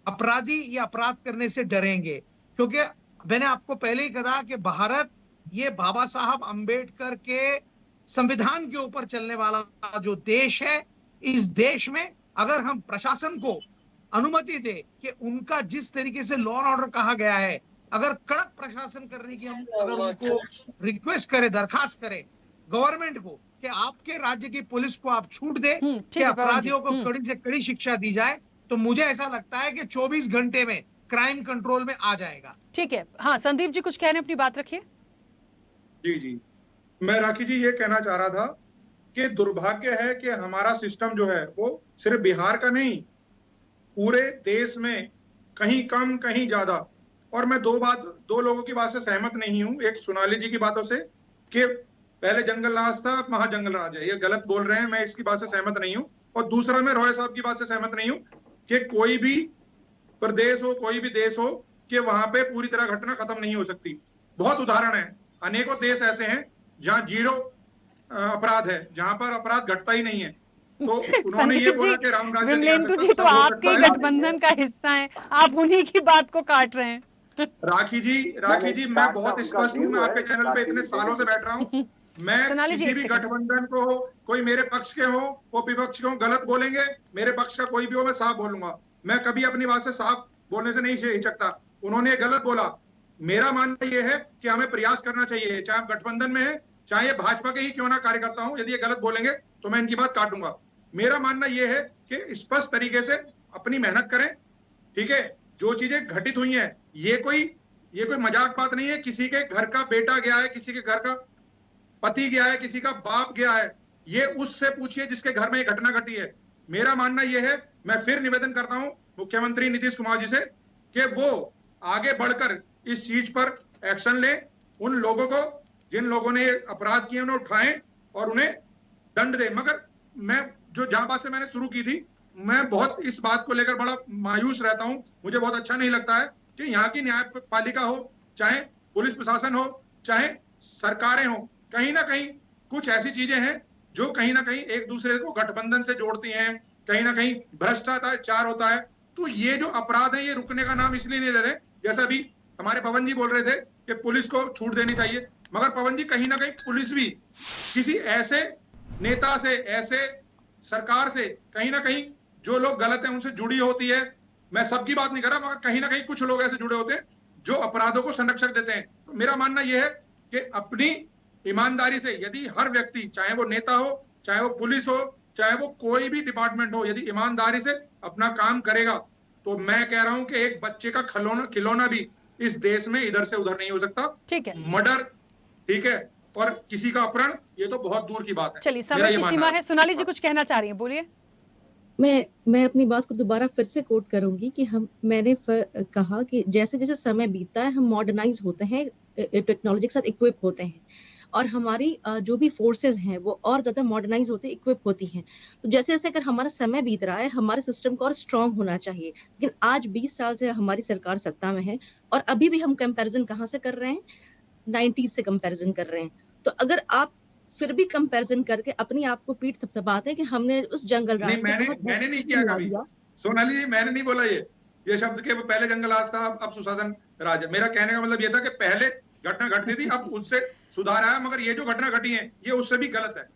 अपराधी ये अपराध करने से डरेंगे। क्योंकि मैंने आपको पहले ही कहा कि भारत ये बाबा साहब अंबेडकर के संविधान के ऊपर चलने वाला जो देश है, इस देश में अगर हम प्रशासन को अनुमति दे कि उनका जिस तरीके से लॉ एंड ऑर्डर कहा गया है, अगर कड़क प्रशासन करने की हम अगर उनको रिक्वेस्ट करें, दरखास्त करें गवर्नमेंट को कि आपके राज्य की पुलिस को आप छूट दे कि अपराधियों को कड़ी से कड़ी शिक्षा दी जाए, तो मुझे ऐसा लगता है कि 24 घंटे में क्राइम कंट्रोल में आ जाएगा। ठीक है। हाँ संदीप जी कुछ कह रहे हैं, अपनी बात रखिए। जी, मैं राखी जी ये कहना चाह रहा था कि दुर्भाग्य है कि हमारा सिस्टम जो है वो सिर्फ बिहार का नहीं, पूरे देश में कहीं कम कहीं ज्यादा। और मैं दो लोगों की बात से सहमत नहीं हूं। एक सोनाली जी की बातों से कि पहले जंगल राज था, अब वहां जंगल राज है, ये गलत बोल रहे हैं, मैं इसकी बात से सहमत नहीं हूं। और दूसरा, मैं रॉय साहब की बात से सहमत नहीं हूं कि कोई भी प्रदेश हो, कोई भी देश हो, कि वहां पे पूरी तरह घटना खत्म नहीं हो सकती। बहुत उदाहरण है, अनेकों देश ऐसे हैं जहां जीरो अपराध है, जहां पर अपराध घटता ही नहीं है। तो उन्होंने ये बोला कि रामराज विमलेंदु जी तो आपके गठबंधन का हिस्सा है, आप उन्हीं की बात को काट रहे हैं। राखी जी मैं बहुत स्पष्ट हूँ, मैं आपके चैनल पे इतने सालों से बैठ रहा हूँ। मैं किसी भी गठबंधन को हो, कोई मेरे पक्ष के हो, वो विपक्ष के हो, गलत बोलेंगे, मेरे पक्ष का कोई भी हो, मैं साफ बोलूंगा। मैं कभी अपनी बात से साफ बोलने से नहीं हिचकता। उन्होंने गलत बोला, मेरा मानना यह है कि हमें प्रयास करना चाहिए, चाहे आप गठबंधन में है, चाहे भाजपा के ही क्यों ना कार्यकर्ता हूं, यदि ये गलत बोलेंगे तो मैं इनकी बात काटूंगा। मेरा मानना यह है कि स्पष्ट तरीके से अपनी मेहनत करें, ठीक है। जो चीजें घटित हुई हैं, ये कोई मजाक बात नहीं है। किसी के घर का बेटा गया है, किसी के घर का पति गया है, किसी का बाप गया है, ये उससे पूछिए जिसके घर में ये घटना घटी है। मेरा मानना यह है, मैं फिर निवेदन करता हूं मुख्यमंत्री नीतीश कुमार जी से कि वो आगे बढ़कर इस चीज पर एक्शन लें, उन लोगों को जिन लोगों ने अपराध किए उन्हें उठाएं और उन्हें दंड दें। मगर मैं जो जहां बात से मैंने शुरू की थी, मैं बहुत इस बात को लेकर बड़ा मायूस रहता हूं। मुझे बहुत अच्छा नहीं लगता है कि यहाँ की न्यायपालिका हो, चाहे पुलिस प्रशासन हो, चाहे सरकारें हो, कहीं ना कहीं कुछ ऐसी चीजें हैं जो कहीं ना कहीं एक दूसरे को गठबंधन से जोड़ती हैं, कहीं ना कहीं भ्रष्टाचार होता है। तो ये जो अपराध है ये रुकने का नाम इसलिए नहीं ले रहे, जैसा अभी हमारे पवन जी बोल रहे थे कि पुलिस को छूट देनी चाहिए, मगर पवन जी कहीं ना कहीं पुलिस भी किसी ऐसे नेता से, ऐसे सरकार से, कहीं ना कहीं जो लोग गलत हैं उनसे जुड़ी होती है। मैं सबकी बात नहीं कर रहा, मगर कहीं ना कहीं कुछ लोग ऐसे जुड़े होते हैं जो अपराधों को संरक्षण देते हैं। तो मेरा मानना यह है कि अपनी ईमानदारी से यदि हर व्यक्ति, चाहे वो नेता हो, चाहे वो पुलिस हो, चाहे वो कोई भी डिपार्टमेंट हो, यदि ईमानदारी से अपना काम करेगा, तो मैं कह रहा हूं कि एक बच्चे का खिलौना भी इस देश में इधर से उधर नहीं हो सकता। ठीक है, मर्डर, ठीक है, और किसी का अपहरण, ये तो बहुत दूर की बात है। चलिए, समय की सीमा है। सोनाली जी कुछ कहना चाह रही हैं, बोलिए। मैं अपनी बात को दोबारा फिर से कोट करूंगी कि मैंने कहा कि जैसे जैसे समय बीतता है हम मॉडर्नाइज होते हैं, टेक्नोलॉजी के साथ इक्विप होते हैं, और हमारी जो भी फोर्सेस हैं वो और ज्यादा मॉडर्नाइज होती, इक्विप होती हैं। तो जैसे जैसे अगर हमारा समय बीत रहा है, हमारे सिस्टम को और स्ट्रांग होना चाहिए। लेकिन आज 20 साल से हमारी सरकार सत्ता में है और अभी भी हम कंपैरिजन कहाँ से कर रहे हैं, 90s से कंपैरिजन कर रहे हैं। तो अगर आप फिर भी कंपैरिजन करके अपने आप को पीठ थपथपाते हैं कि हमने उस जंगल राज नहीं, मैंने नहीं किया कभी। सोनाली जी, मैंने नहीं बोला ये शब्द के पहले जंगल राज था, अब सुशासन राज है। मेरा कहने का मतलब ये था कि पहले घटना घटती थी, अब उससे सुधार आया, मगर ये जो घटना घटी है ये उससे भी गलत है,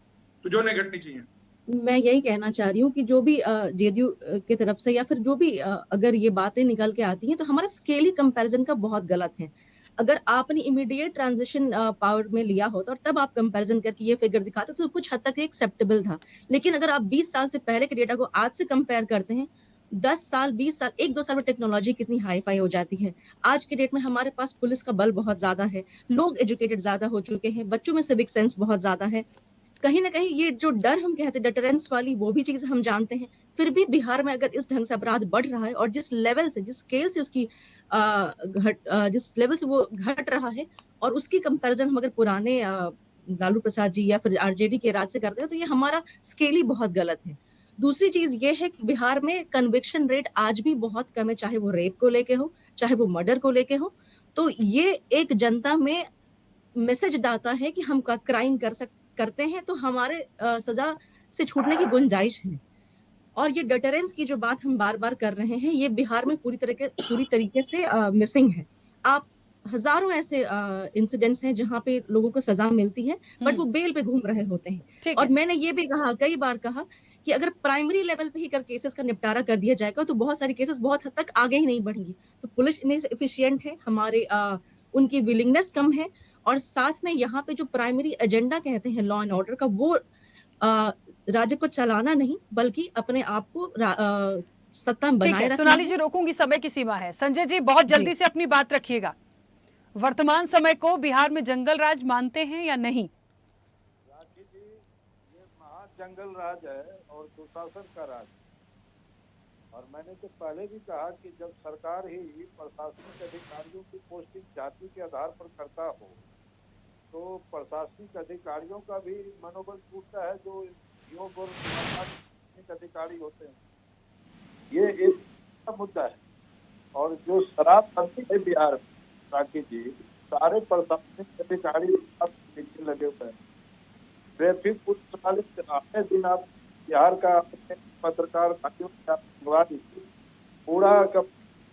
तो जो नहीं घटनी चाहिए। मैं यही कहना चाह रही हूँ कि जो भी जेडीयू की तरफ से या फिर जो भी अगर ये बातें निकल के आती हैं तो हमारा स्केल ही कंपैरिजन का बहुत गलत है। अगर आपने इमीडिएट ट्रांजिशन पावर में लिया होता और तब आप कंपैरिजन करके ये फिगर दिखाते तो कुछ हद तक एक्सेप्टेबल था। लेकिन अगर आप 20 साल से पहले के डेटा को आज से कंपेयर करते हैं, 10 साल 20 साल 1-2 साल में टेक्नोलॉजी कितनी हाई फाई हो जाती है। आज के डेट में हमारे पास पुलिस का बल बहुत ज्यादा है, लोग एजुकेटेड ज्यादा हो चुके हैं, बच्चों में सिविक सेंस बहुत ज्यादा है। कहीं ना कहीं ये जो डर हम कहते हैं डटरेंस वाली, वो भी चीज हम जानते हैं। फिर भी बिहार में अगर इस ढंग से अपराध बढ़ रहा है और जिस लेवल से, जिस स्केल से उसकी जिस लेवल से वो घट रहा है, और उसकी कंपैरिजन हम अगर पुराने लालू प्रसाद जी या फिर आरजेडी के राज से करते हैं तो ये हमारा स्केल ही बहुत गलत है। दूसरी चीज ये है कि बिहार में कन्विक्शन रेट आज भी बहुत कम है, चाहे वो रेप को लेके हो, चाहे वो मर्डर को लेके हो। तो ये एक जनता में मैसेज दाता है कि हम क्राइम करते हैं तो हमारे सजा से छूटने की गुंजाइश है। और ये डटरेंस की जो बात हम बार बार कर रहे हैं, ये बिहार में पूरी तरीके से मिसिंग है। आप हजारों ऐसे इंसिडेंट्स हैं जहां पे लोगों को सजा मिलती है बट वो बेल पे घूम रहे होते हैं। और मैंने ये भी कहा, कई बार कहा कि अगर प्राइमरी लेवल पे ही केसेस का निपटारा कर दिया जाएगा तो बहुत सारी केसेस बहुत हद तक आगे ही नहीं बढ़ेंगी। तो पुलिस इनएफिशिएंट है, हमारे उनकी विलिंगनेस कम है, और साथ में यहाँ पे जो प्राइमरी एजेंडा कहते हैं लॉ एंड ऑर्डर का, वो राज्य को चलाना नहीं बल्कि अपने आप को सत्ता में बनाए रखना। सोनाली जी, रोकूंगी, समय की सीमा है। संजय जी, बहुत जल्दी से अपनी बात रखिएगा। वर्तमान समय को बिहार में जंगल राज मानते हैं या नहीं? राखी जी, ये महाजंगल राज है और सुशासन का राज। और मैंने तो पहले भी कहा कि जब सरकार ही प्रशासनिक अधिकारियों की पोस्टिंग जाति के आधार पर करता हो तो प्रशासनिक अधिकारियों का भी मनोबल टूटता है, जो योग और प्रशासनिक अधिकारी होते हैं। ये एक मुद्दा है। और जो शराबबंदी है बिहार में, राखी जी, सारे प्रशासनिक अधिकारी अब नीचे लगे हुए हैं। ट्रैफिक पुलिस वाले आए दिन आप बिहार का पत्रकार भाइयों से मंगवा दीजिए, पूरा का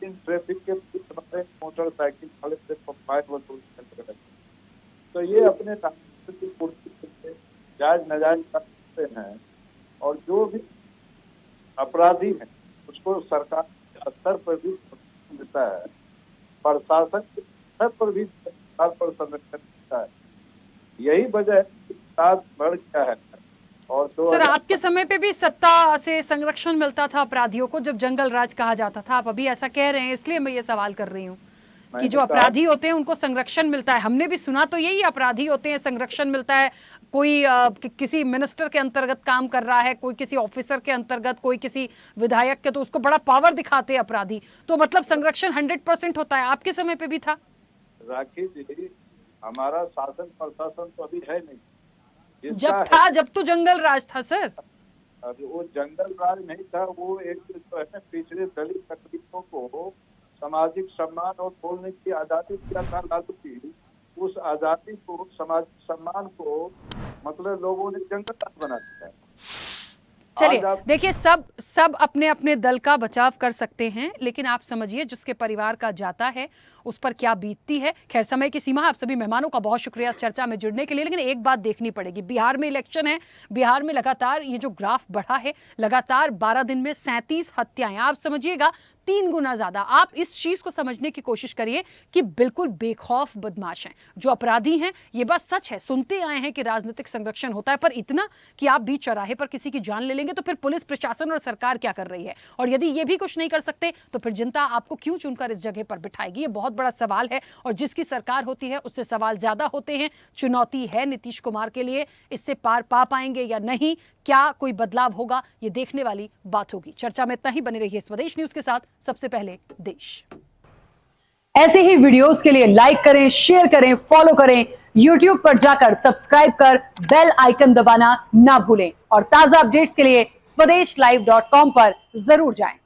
ट्रैफिक के मोटरसाइकिल वाले से फाइन वसूल करते हैं। तो ये अपने राजस्व की पूर्ति करते जायज नाजायज करते हैं, और जो भी अपराधी है उसको सरकार के स्तर पर भी मिलता है, प्रशासन के स्तर पर भी सरकार पर संरक्षण मिलता है। यही वजह है कि अपराध बढ़ गया है। और सर, आपके समय पे भी सत्ता से संरक्षण मिलता था अपराधियों को जब जंगल राज कहा जाता था। आप अभी ऐसा कह रहे हैं, इसलिए मैं ये सवाल कर रही हूँ कि जो अपराधी होते हैं उनको संरक्षण मिलता है। हमने भी सुना तो यही, अपराधी होते हैं संरक्षण मिलता है। कोई किसी मिनिस्टर के अंतर्गत काम कर रहा है, कोई किसी ऑफिसर के अंतर्गत, कोई किसी विधायक के, तो उसको बड़ा पावर दिखाते हैं अपराधी, तो मतलब संरक्षण 100% होता है। आपके समय पे भी था? राखी जी, हमारा शासन प्रशासन तो अभी है नहीं। जब था, जब तो जंगल राज था सर। अभी वो जंगल राज नहीं था, वो एक तो है पिछड़े दलित तकलीफों को सामाजिक सम्मान और बोलने की आजादी दिया था लालू की। उस आजादी को, सामाजिक सम्मान को, मतलब लोगों ने जंगल राज बना दिया। चलिए, देखिए, सब अपने अपने दल का बचाव कर सकते हैं, लेकिन आप समझिए जिसके परिवार का जाता है उस पर क्या बीतती है। खैर, समय की सीमा। आप सभी मेहमानों का बहुत शुक्रिया इस चर्चा में जुड़ने के लिए। लेकिन एक बात देखनी पड़ेगी, बिहार में इलेक्शन है, बिहार में लगातार ये जो ग्राफ बढ़ा है, लगातार 12 दिन में 37 हत्याएं, आप समझिएगा 3 गुना ज्यादा। आप इस चीज को समझने की कोशिश करिए कि बिल्कुल बेखौफ बदमाश हैं जो अपराधी हैं। ये बात सच है, सुनते आए हैं कि राजनीतिक संरक्षण होता है, पर इतना कि आप बीच चौराहे पर किसी की जान ले लेंगे तो फिर पुलिस प्रशासन और सरकार क्या कर रही है? और यदि ये भी कुछ नहीं कर सकते तो फिर जनता आपको क्यों चुनकर इस जगह पर बिठाएगी? ये बहुत बड़ा सवाल है, और जिसकी सरकार होती है उससे सवाल ज्यादा होते हैं। चुनौती है नीतीश कुमार के लिए, इससे पार पा पाएंगे या नहीं, क्या कोई बदलाव होगा, ये देखने वाली बात होगी। चर्चा में इतना ही। बने रहिए स्वदेश न्यूज के साथ, सबसे पहले देश। ऐसे ही वीडियोस के लिए लाइक करें, शेयर करें, फॉलो करें। YouTube पर जाकर सब्सक्राइब कर बेल आइकन दबाना ना भूलें, और ताजा अपडेट्स के लिए स्वदेशलाइव.com पर जरूर जाएं।